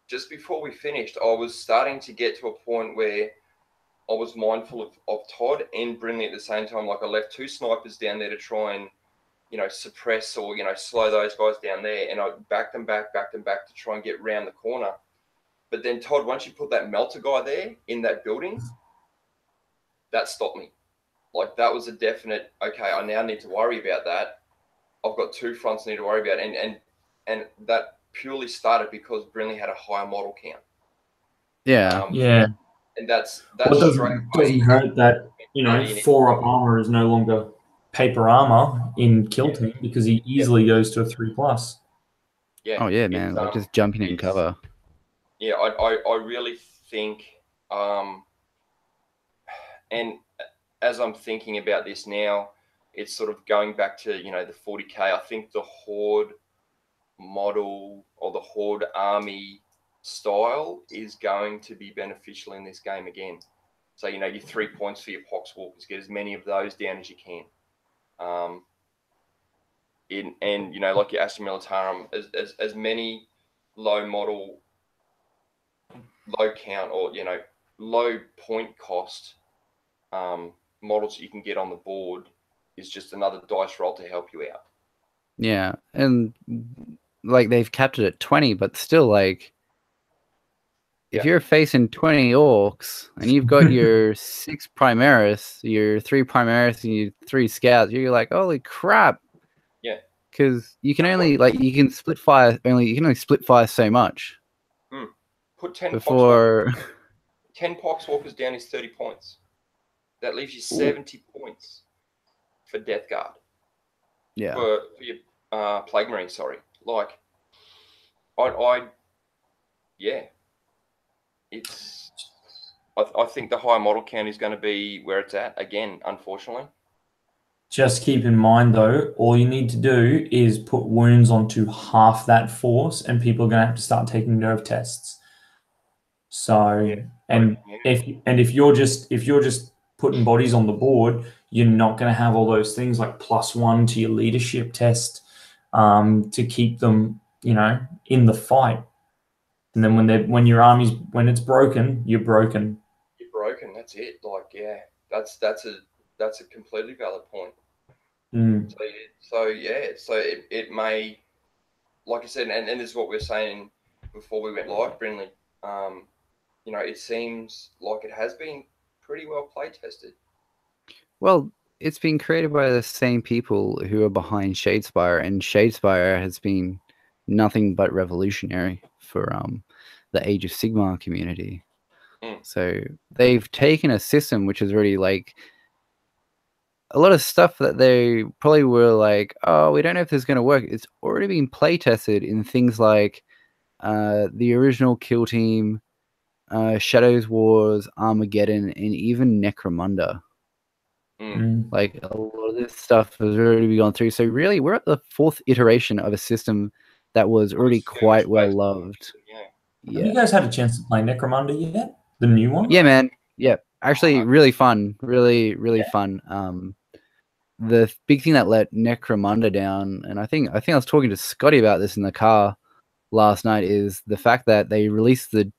just before we finished, I was starting to get to a point where I was mindful of Todd and Brindley at the same time. Like I left 2 snipers down there to try and, suppress or, slow those guys down there. And I backed them back to try and get round the corner. But then Todd, once you put that melter guy there in that building, that stopped me. Like that was a definite, okay, I now need to worry about that. I've got 2 fronts I need to worry about. And that purely started because Brindley had a higher model count. Yeah. Yeah. And that's Well, it straight doesn't hurt that, 4-up armor is no longer paper armor in Kill Team because he easily goes to a 3+. Yeah. Oh yeah, man. Like just jumping in cover. Yeah, I really think, and as I'm thinking about this now, it's sort of going back to, the 40K. I think the Horde model or the Horde army style is going to be beneficial in this game again. So, your 3 points for your Poxwalkers, get as many of those down as you can. Like your Astra Militarum, as many low model, low count or, low point cost models that you can get on the board is just another dice roll to help you out. Yeah. And like they've capped it at 20, but still like if you're facing 20 orcs and you've got your 6 Primaris, your 3 Primaris and your 3 scouts, you're like, holy crap. Yeah. Because you can only you can split fire so much. Put 10 before 10 Poxwalkers down is 30 points. That leaves you 70 points for Death Guard. Yeah. For your Plague Marine, sorry. Like, I think the higher model count is going to be where it's at again, unfortunately. Just keep in mind, though, all you need to do is put wounds onto half that force, and people are going to have to start taking nerve tests. So, if you're just putting bodies on the board, you're not going to have all those things like +1 to your leadership test to keep them, in the fight. And then when it's broken, you're broken. You're broken. That's it. Like, yeah, that's a completely valid point. So it may, like I said, and this is what we were saying before we went live, Brindley. It seems like it has been pretty well play tested. Well, it's been created by the same people who are behind Shadespire, and Shadespire has been nothing but revolutionary for the Age of Sigmar community. So they've taken a system which is already like a lot of stuff that they probably were like, oh, we don't know if this is going to work. It's already been play tested in things like the original Kill Team, Shadows Wars, Armageddon, and even Necromunda. Like a lot of this stuff has already gone through. So really, we're at the 4th iteration of a system that was already quite well loved. Yeah. Have you guys had a chance to play Necromunda yet? The new one? Yeah, man. Yeah, actually, really fun. Really fun. The big thing that let Necromunda down, and I think I was talking to Scotty about this in the car last night, is the fact that they released the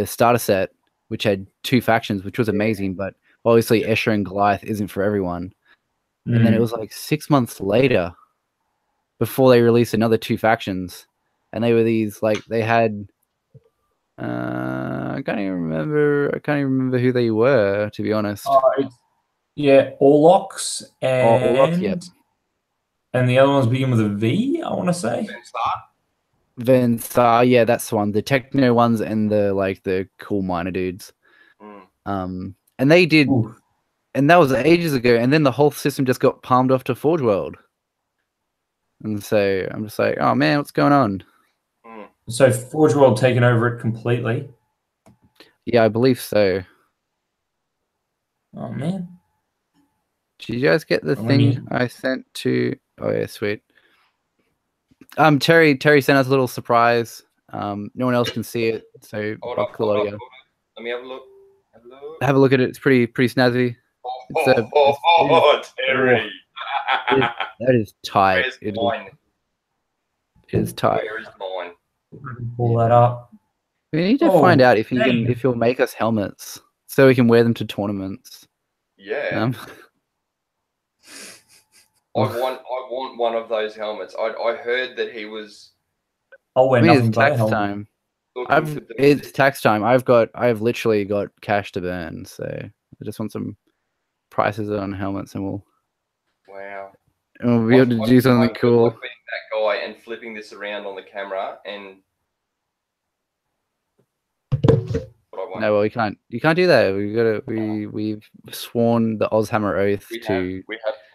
starter set, which had 2 factions, which was amazing, but obviously Escher and Goliath isn't for everyone. And then it was like 6 months later before they released another 2 factions, and they were these they had I can't even remember who they were, to be honest. Orlox and Orlox, yep. And the other ones begin with a V, I want to say. Vensar, yeah, that's the one. The techno ones and the cool miner dudes. And they did, and that was ages ago. And then the whole system just got palmed off to Forge World. And so I'm just like, oh man, what's going on? So Forge World taken over it completely. Yeah, I believe so. Oh man. Did you guys get the thing I sent to? Oh yeah, sweet. Terry sent us a little surprise. No one else can see it, so I'll call it. Let me have a look. Have a look. Have a look at it. It's pretty snazzy. Terry. That is tight. Where's mine? It is tight. Where is mine? Pull that up. We need to find out if he'll make us helmets so we can wear them to tournaments. Yeah. I want one of those helmets. I heard that he was. I'll wear nothing it's but a tax helmet. time. It's tax time. I've literally got cash to burn, so I just want some prices on helmets, and we'll be able to do something cool. Like being that guy and flipping this around on the camera and. No, well, we can't. You can't do that. We've sworn the Ozhammer oath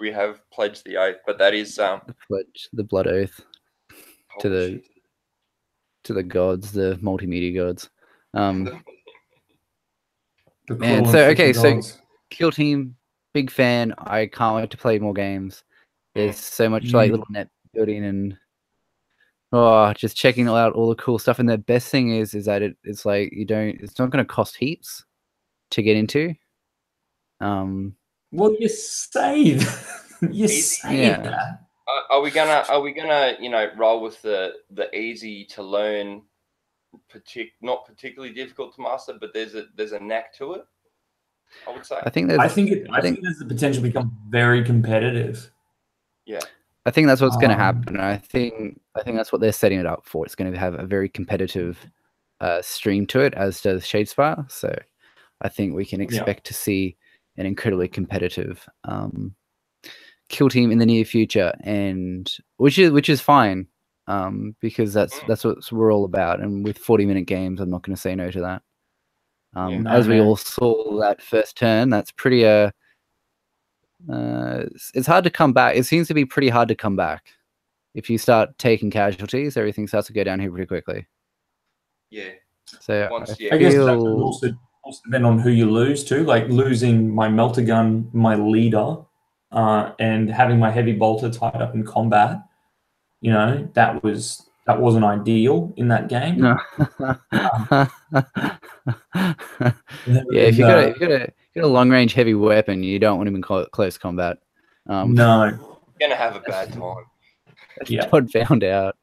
We have pledged the oath, but that is the blood oath to the gods, the multimedia gods. Man, so Kill Team, big fan. I can't wait to play more games. There's so much like little net building and just checking out all the cool stuff. And the best thing is that it's like it's not going to cost heaps to get into. Well, you say that. Are we gonna roll with the easy to learn, not particularly difficult to master, but there's a knack to it. I would say. I think there's the potential to become very competitive. Yeah. I think that's what's going to happen. I think that's what they're setting it up for. It's going to have a very competitive stream to it, as does Shadespire. So I think we can expect to see an incredibly competitive Kill Team in the near future, and which is fine, because that's what we're all about. And with 40-minute games, I'm not going to say no to that. As we all saw that first turn, that's pretty it's hard to come back. It seems to be pretty hard to come back. If you start taking casualties, everything starts to go down here pretty quickly. Yeah. So I guess that also depend on who you lose to. Like losing my melter gun, my leader, and having my heavy bolter tied up in combat. You know, that wasn't ideal in that game. No. If you got a long range heavy weapon, you don't want him in close combat. No, you're gonna have a bad time. Todd found out.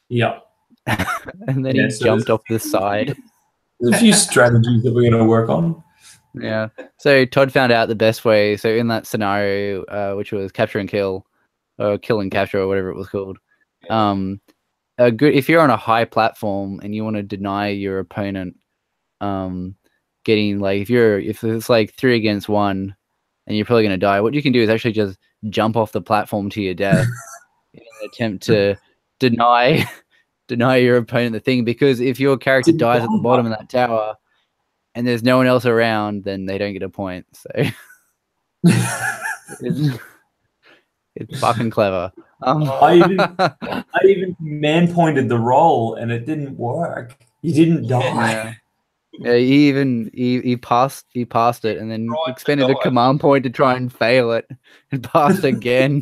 Yeah, and then he jumped off the side. There's a few strategies that we're going to work on. Yeah. So Todd found out the best way. So in that scenario, which was capture and kill, or kill and capture, or whatever it was called. If you're on a high platform and you want to deny your opponent getting, like, if it's like 3 against 1 and you're probably going to die, what you can do is actually just jump off the platform to your death in an attempt to deny your opponent the thing, because if your character dies at the bottom of that tower and there's no one else around, then they don't get a point. So it's fucking clever. I even man pointed the roll and it didn't work. You didn't die. Yeah, he passed it and then expended a command point to try and fail it and passed again.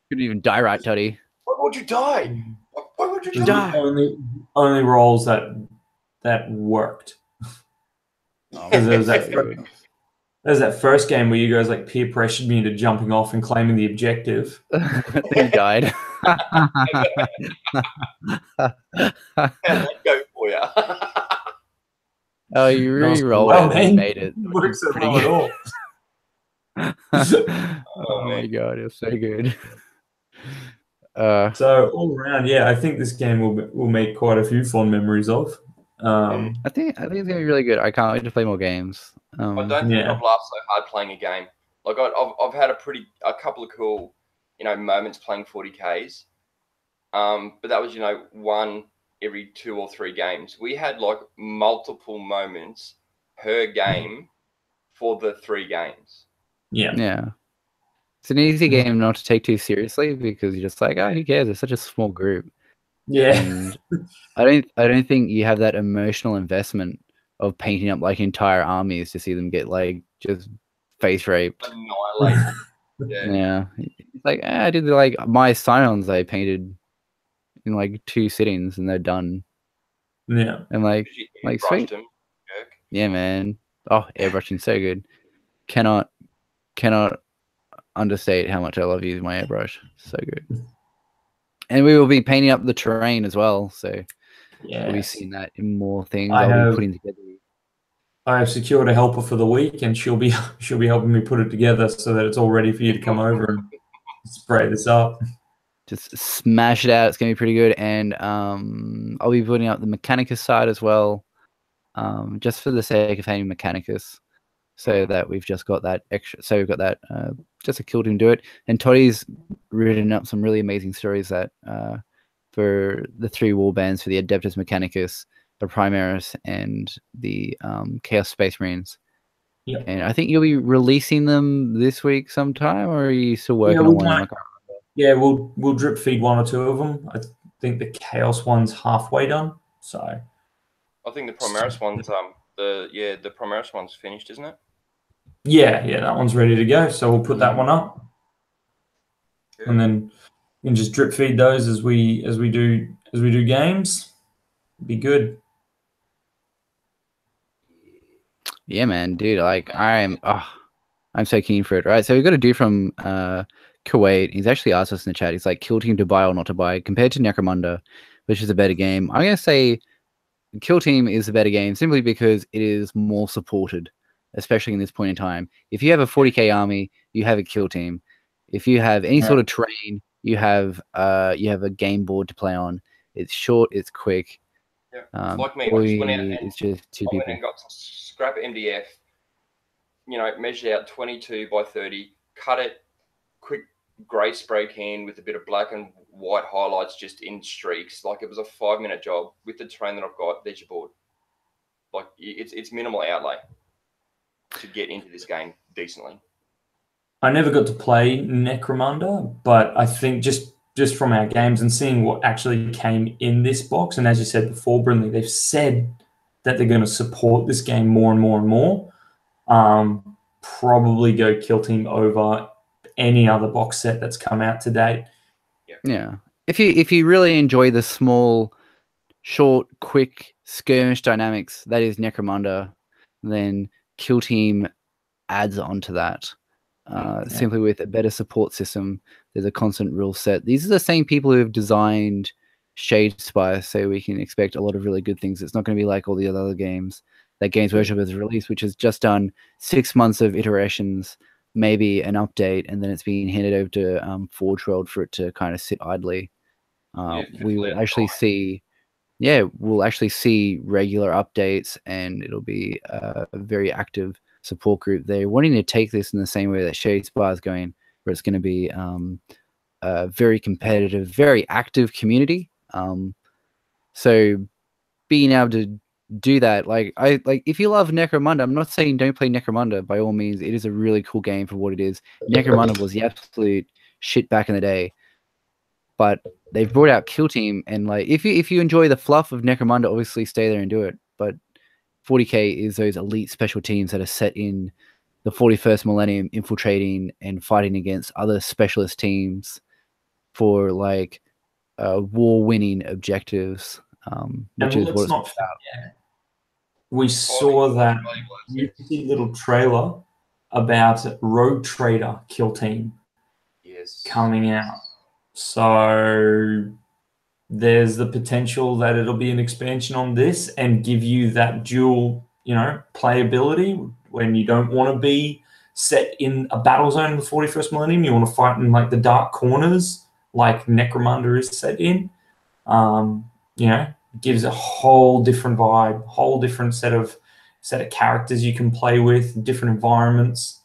Couldn't even die right, Toddy. Why would you die? Why would you die? Only rolls that worked. There's that first game where you guys like peer pressured me into jumping off and claiming the objective. He died. Let's go for you. Oh, you really rolled it and made it. It works so well at all. Oh my god, it's so good. So all around, yeah, I think this game will make quite a few fond memories of. I think it's gonna be really good. I can't wait to play more games. I don't think I've laughed so hard playing a game. Like I've had a couple of cool, moments playing 40Ks. But that was, one every 2 or 3 games. We had like multiple moments per game for the 3 games. Yeah. It's an easy game not to take too seriously because you're just like, oh, who cares? It's such a small group. Yeah. And I don't think you have that emotional investment of painting up like entire armies to see them get like just face raped. Annihilated. Yeah. It's like, I did like my Scions I painted in like 2 sittings and they're done. Yeah. And like sweet. Him, jerk. Yeah, man. Oh, airbrushing so good. Cannot understate how much I love using my airbrush. So good. And we will be painting up the terrain as well. So we'll be seeing that in more things. I'll be putting together. I have secured a helper for the week, and she'll be helping me put it together so that it's all ready for you to come over and spray this up. Just smash it out. It's gonna be pretty good. And I'll be putting up the Mechanicus side as well, just for the sake of having Mechanicus, so that we've just got that extra. So we've got that just a Kill Team do it. And Toddy's written up some really amazing stories that for the 3 war bands for the Adeptus Mechanicus, the Primaris, and the Chaos Space Marines. Yep. And I think you'll be releasing them this week sometime, or are you still working on one? Yeah, we'll drip feed 1 or 2 of them. I think the Chaos one's halfway done. So I think the Primaris one's the Primaris one's finished, isn't it? Yeah, that one's ready to go. So we'll put that one up. Good. And then you can just drip feed those as we do games. Be good. Yeah, man, dude. Like I'm so keen for it. Right, so we've got a dude from Kuwait. He's actually asked us in the chat. He's like, Kill Team to buy or not to buy compared to Necromunda, which is a better game. I'm gonna say Kill Team is a better game simply because it is more supported, especially in this point in time. If you have a 40k army, you have a Kill Team. If you have any sort of terrain, you have a game board to play on. It's short, it's quick. Yeah, like me, I just went out and it's just 2 people. Went and got scrap MDF. Measured out 22 by 30. Cut it, quick grey spray can with a bit of black and white highlights just in streaks. Like it was a 5-minute job with the terrain that I've got. There's your board. Like it's minimal outlay to get into this game decently. I never got to play Necromunda, but I think just from our games and seeing what actually came in this box, and as you said before, Brinley, they've said that they're going to support this game more and more and more. Probably go Kill Team over any other box set that's come out to date. Yeah. If you really enjoy the small, short, quick skirmish dynamics that is Necromunda, then Kill Team adds on to that. Simply with a better support system. There's a constant rule set. These are the same people who have designed Shadespire, so we can expect a lot of really good things. It's not going to be like all the other games that Games Workshop has released, which has just done 6 months of iterations, maybe an update, and then it's being handed over to Forge World for it to kind of sit idly. We will actually see, we'll actually see regular updates, and it'll be a very active support group. They're wanting to take this in the same way that Shadespire is going, where it's going to be a very competitive, very active community. So being able to do that, like if you love Necromunda, I'm not saying don't play Necromunda. By all means, it is a really cool game for what it is. Necromunda was the absolute shit back in the day, but they've brought out Kill Team, and like if you enjoy the fluff of Necromunda, obviously stay there and do it. But 40k is those elite special teams that are set in the 41st millennium, infiltrating and fighting against other specialist teams for like war-winning objectives, which is what it's about. We saw that little trailer about Rogue Trader Kill Team coming out. So there's the potential that it'll be an expansion on this and give you that dual, playability when you don't want to be set in a battle zone in the 41st millennium. You want to fight in like the dark corners like Necromunda is set in. Gives a whole different vibe, whole different set of characters you can play with, different environments.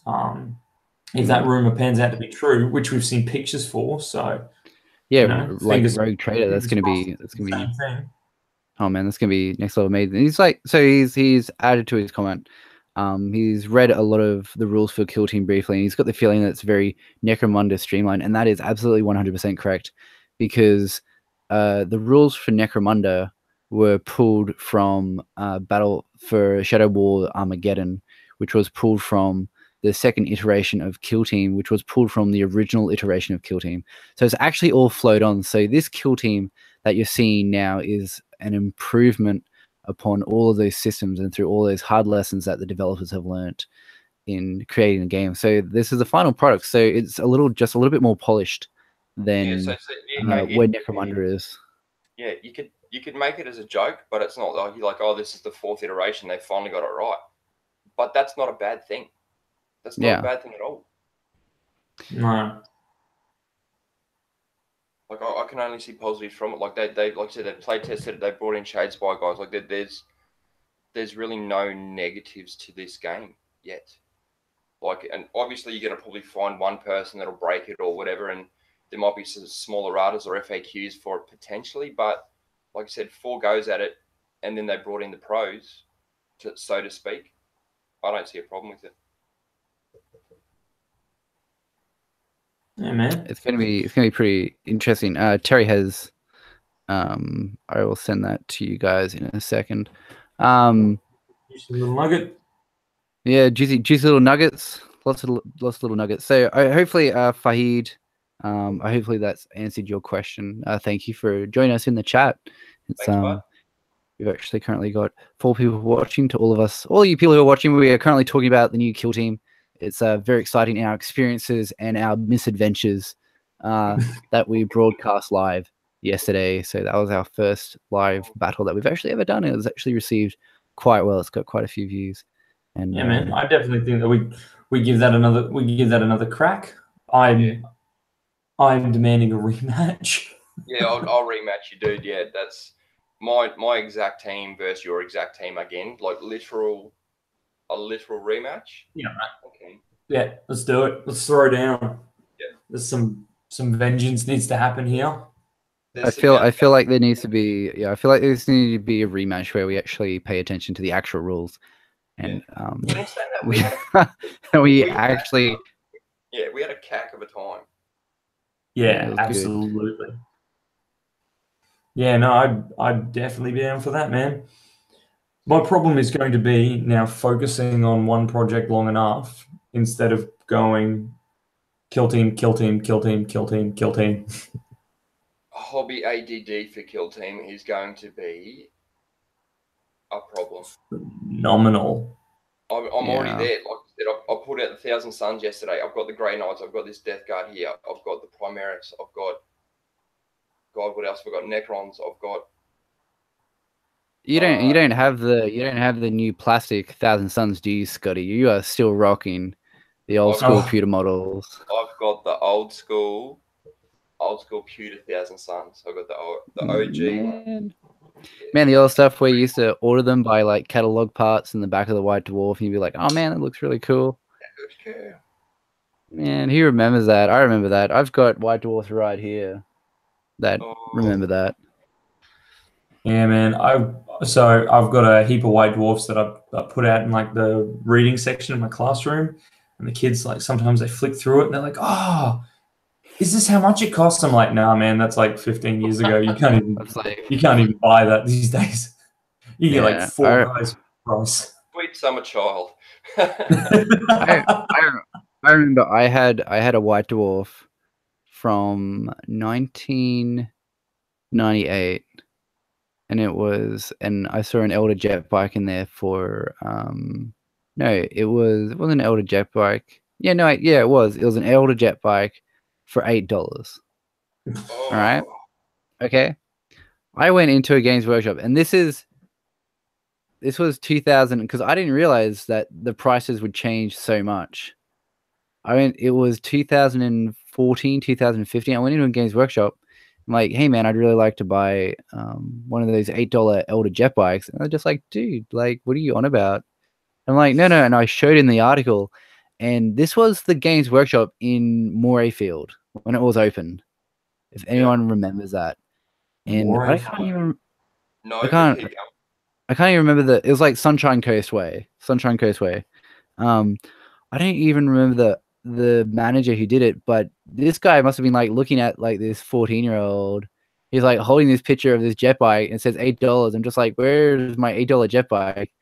If that rumor pans out to be true, which we've seen pictures for, so like Rogue Trader, that's gonna be oh man, that's gonna be next level amazing. He's like, so he's added to his comment. He's read a lot of the rules for Kill Team briefly, and he's got the feeling that it's very Necromunda streamlined, and that is absolutely 100% correct, because the rules for Necromunda were pulled from Battle for Shadow War Armageddon, which was pulled from the second iteration of Kill Team, which was pulled from the original iteration of Kill Team. So it's actually all flowed on. So this Kill Team that you're seeing now is an improvement upon all of those systems and through all those hard lessons that the developers have learnt in creating the game. So this is the final product. So it's just a little bit more polished than where Necromunda is. Yeah, you could make it as a joke, but it's not like you're like, oh, this is the 4th iteration. They finally got it right. But that's not a bad thing. That's not a bad thing at all. No. Like I can only see positives from it. Like they like I said, they play tested it. They brought in Shadespire guys. Like there's really no negatives to this game yet. Like, and obviously you're gonna probably find one person that'll break it or whatever, and there might be some smaller ratas or FAQs for it potentially. But like I said, 4 goes at it, and then they brought in the pros, so to speak. I don't see a problem with it. Yeah, man. It's gonna be pretty interesting. Terry has I will send that to you guys in a second. Juicy little nugget. Yeah, juicy little nuggets. Lots of little nuggets. So hopefully Fahid, hopefully that's answered your question. Thank you for joining us in the chat. It's Thanks, we've actually currently got 4 people watching. To all you people who are watching, we are currently talking about the new Kill Team. It's very exciting in our experiences and our misadventures that we broadcast live yesterday. So that was our first live battle that we've actually ever done. It was actually received quite well. It's got quite a few views. And yeah, man, I definitely think that we give that another crack. I'm demanding a rematch. Yeah, I'll rematch you, dude. Yeah, that's my exact team versus your exact team again. Like a literal rematch. Yeah, right. Okay. Yeah, let's do it. Let's throw down. Yeah. There's some vengeance needs to happen here. I feel like there needs to be I feel like there's need to be a rematch where we actually pay attention to the actual rules. And we actually we had a cack of a time. Yeah, absolutely. Good. Yeah, no, I'd definitely be down for that, man. My problem is going to be now focusing on one project long enough instead of going kill team. Hobby ADD for Kill Team is going to be a problem. Phenomenal. I'm already there. Like I said, I put out the 1,000 Suns yesterday. I've got the Grey Knights. I've got this Death Guard here. I've got the Primaris. I've got what else? I've got Necrons. I've got. You don't have the new plastic 1,000 Suns, do you, Scotty? You are still rocking the old school pewter models. I've got the old school pewter 1,000 Suns. I've got the OG. Man, the old stuff where you used to order them by like catalog parts in the back of the White Dwarf, and you'd be like, "Oh man, it looks really cool." Okay. Man, who remembers that? I remember that. I've got White Dwarfs right here. Remember that. Yeah, man. I've got a heap of White Dwarfs that I put out in like the reading section of my classroom, and the kids like sometimes they flick through it and they're like, "Oh, is this how much it costs?" I'm like, "Nah, man, that's like 15 years ago. You can't even buy that these days. You get like 4 guys price." Sweet summer child. I remember I had a White Dwarf from 1998, and I saw an Elder Jet bike in there for it wasn't an Elder Jet bike. It was an Elder Jet bike for $8. All right. Okay. I went into a Games Workshop, and this was 2000, because I didn't realize that the prices would change so much. It was 2014, 2015. I went into a Games Workshop. I'm like, "Hey man, I'd really like to buy one of those $8 Elder Jet bikes." And they're just like, "Dude, like, what are you on about?" I'm like, no. And I showed in the article, and this was the Games Workshop in Morayfield when it was open. If anyone remembers that. And I can't even remember it was like Sunshine Coast Way. I don't even remember the manager who did it, but this guy must have been like looking at like this 14-year-old. He's like holding this picture of this jet bike and it says $8. I'm just like, "Where's my $8 jet bike?"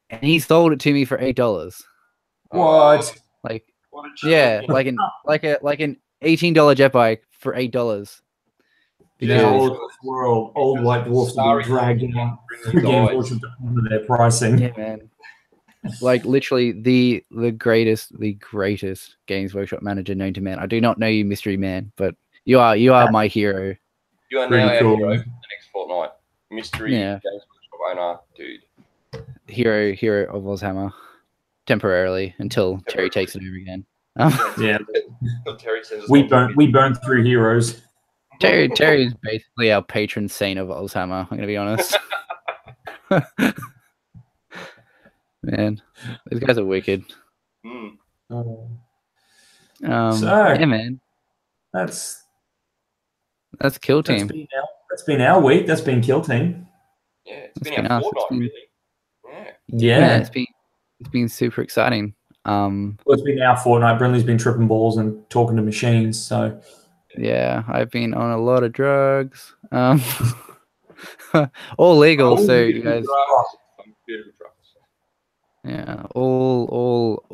And he sold it to me for $8. What? Like, yeah, like an $18 jet bike for $8. In our old world, old white dwarfs have been dragged out through Games Workshop to honor their pricing. Yeah, man. Like literally the greatest Games Workshop manager known to man. I do not know you, Mystery Man, but you are my hero. You are now our hero for the next fortnight. Mystery Games Workshop owner, dude. Hero of Ozhammer. Temporarily until Terry takes it over again. Yeah. Terry sends us we burn through heroes. Terry is basically our patron saint of Ozhammer, I'm gonna be honest. Man, these guys are wicked. So, yeah, man. That's Kill Team. That's been our week. That's been Kill Team. Yeah, it's been our fortnight, really. Yeah. It's been super exciting. Well, it's been our fortnight. Brinley's been tripping balls and talking to machines. So yeah, I've been on a lot of drugs. All legal, so you guys. Yeah, all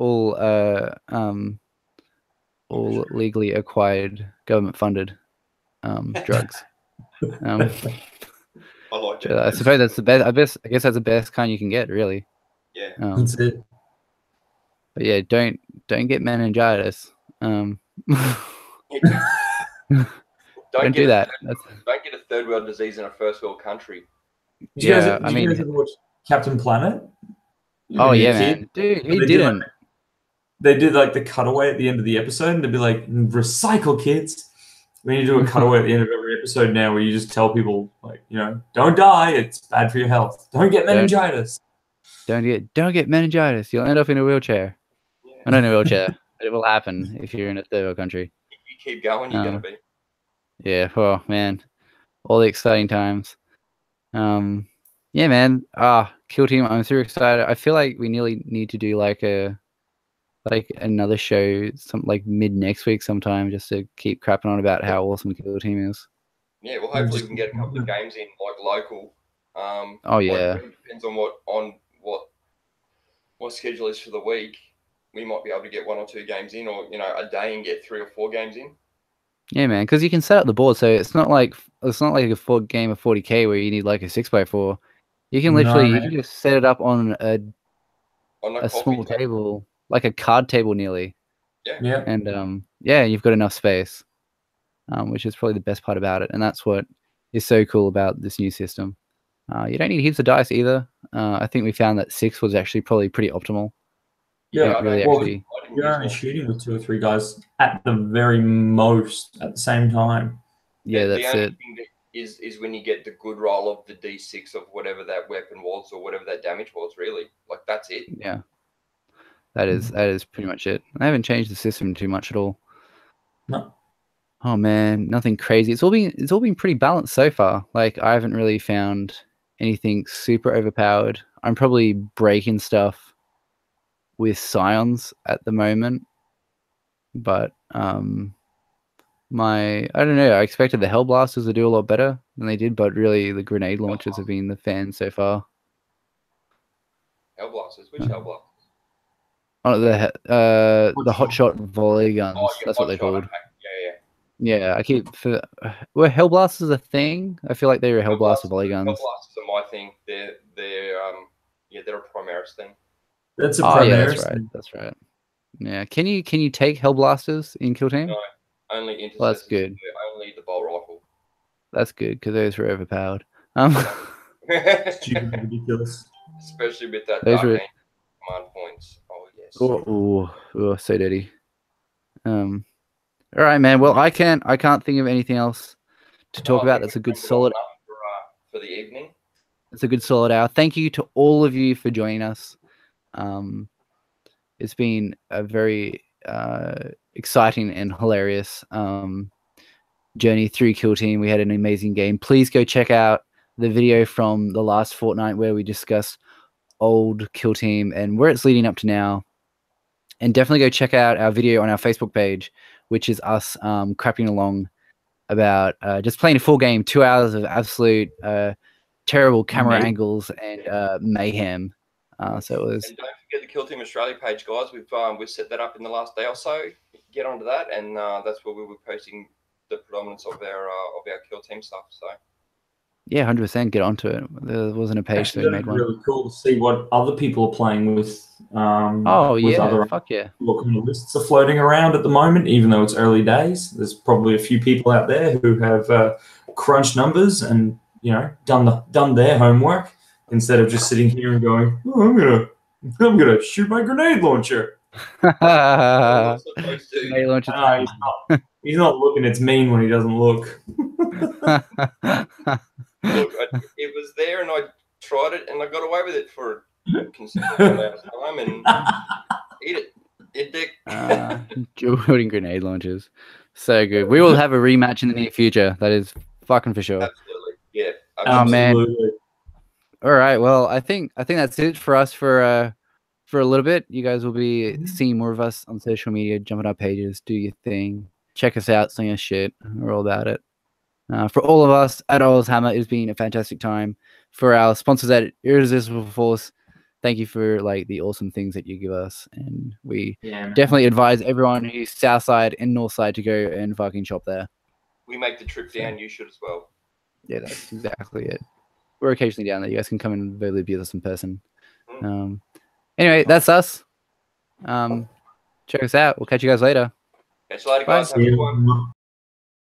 legally acquired, government funded drugs. I like it. I suppose that's the best. I guess that's the best kind you can get, really. Yeah, that's it. But yeah, don't get meningitis. Don't do that. Don't get a third world disease in a first world country. Did you guys ever watch Captain Planet? Oh yeah, man, dude, he didn't. They did like the cutaway at the end of the episode, and they'd be like, "Recycle, kids." We need to do a cutaway at the end of every episode now, where you just tell people, like, don't die. It's bad for your health. Don't get meningitis. Don't get meningitis. You'll end up in a wheelchair. Yeah. Not in a wheelchair. It will happen if you're in a third world country. If you keep going, you're gonna be. Yeah. Oh man, all the exciting times. Yeah, man. Kill Team. I'm super excited. I feel like we nearly need to do like another show, like mid next week sometime, just to keep crapping on about how awesome Kill Team is. Yeah. Well, hopefully we can get a couple of games in, like local. Oh yeah. It depends on what schedule is for the week. We might be able to get 1 or 2 games in, or a day and get 3 or 4 games in. Yeah, man, because you can set up the board, so it's not like a game of 40k where you need like a 6x4. You can literally you can just set it up on a small table, like a card table nearly. Yeah. And you've got enough space, which is probably the best part about it, and that's what is so cool about this new system. You don't need heaps of dice either. I think we found that 6 was actually probably pretty optimal. Yeah, you're only shooting with 2 or 3 guys at the very most at the same time. Yeah, that's the only it. Thing that is when you get the good roll of the D6 of whatever that weapon was or whatever that damage was. Really, like that's it. Yeah, that is pretty much it. I haven't changed the system too much at all. No. Oh man, nothing crazy. It's all been pretty balanced so far. Like I haven't really found anything super overpowered. I'm probably breaking stuff with Scions at the moment, but I don't know. I expected the Hellblasters to do a lot better than they did, but really the grenade launchers have been the fan so far. Hellblasters? Which Hellblasters? Oh, the hotshot volley guns. That's what they're called. Yeah, I keep. Were Hellblasters a thing? I feel like they were Hellblaster volley guns. Hellblasters are my thing. They're a Primaris thing. That's a Primaris. Yeah, that's right. Yeah, can you take Hellblasters in Kill Team? No, only Intercessors. Well, that's good. Only the bolt rifle. That's good because those were overpowered. Stupid, ridiculous. Especially with that dark command points. Oh yes. Oh, so dirty. All right, man. Well, I can't think of anything else to talk about. That's a good solid for the evening. It's a good solid hour. Thank you to all of you for joining us. It's been a very exciting and hilarious journey through Kill Team. We had an amazing game. Please go check out the video from the last fortnight where we discussed old Kill Team and where it's leading up to now. And definitely go check out our video on our Facebook page, which is us crapping along about just playing a full game, 2 hours of absolute terrible camera angles and mayhem. So it was. And don't forget the Kill Team Australia page, guys. We've set that up in the last day or so. Get onto that, and that's where we'll be posting the predominance of our kill team stuff. So Yeah, 100%. Get onto it. There wasn't a page, so Actually, we that'd made be one. really cool to see what other people are playing with. Oh with yeah, other fuck yeah. what kind of lists are floating around at the moment, even though it's early days. There's probably a few people out there who have crunched numbers and done their homework instead of just sitting here and going, oh, I'm gonna shoot my grenade launcher. what's supposed to? May launch He's not looking. It's mean when he doesn't look. Look, it was there, and I tried it, and I got away with it for a considerable amount of time, and eat it. Eat dick. Dual wielding grenade launchers. So good. We will have a rematch in the near future. That is fucking for sure. Absolutely, yeah. Oh man. Absolutely. All right. Well, I think that's it for us for a little bit. You guys will be seeing more of us on social media. Jump on our pages, do your thing, check us out, sling us shit. We're all about it. For all of us at Oils Hammer, it's been a fantastic time. For our sponsors at Irresistible Force, thank you for the awesome things that you give us, and we definitely advise everyone who's south side and north side to go and fucking shop there. We make the trip down. You should as well. Yeah, that's exactly it. We're occasionally down there. You guys can come and verbally abuse us in person. Anyway, that's us. Check us out. We'll catch you guys later. Catch you later, Bye. guys. Have a good one.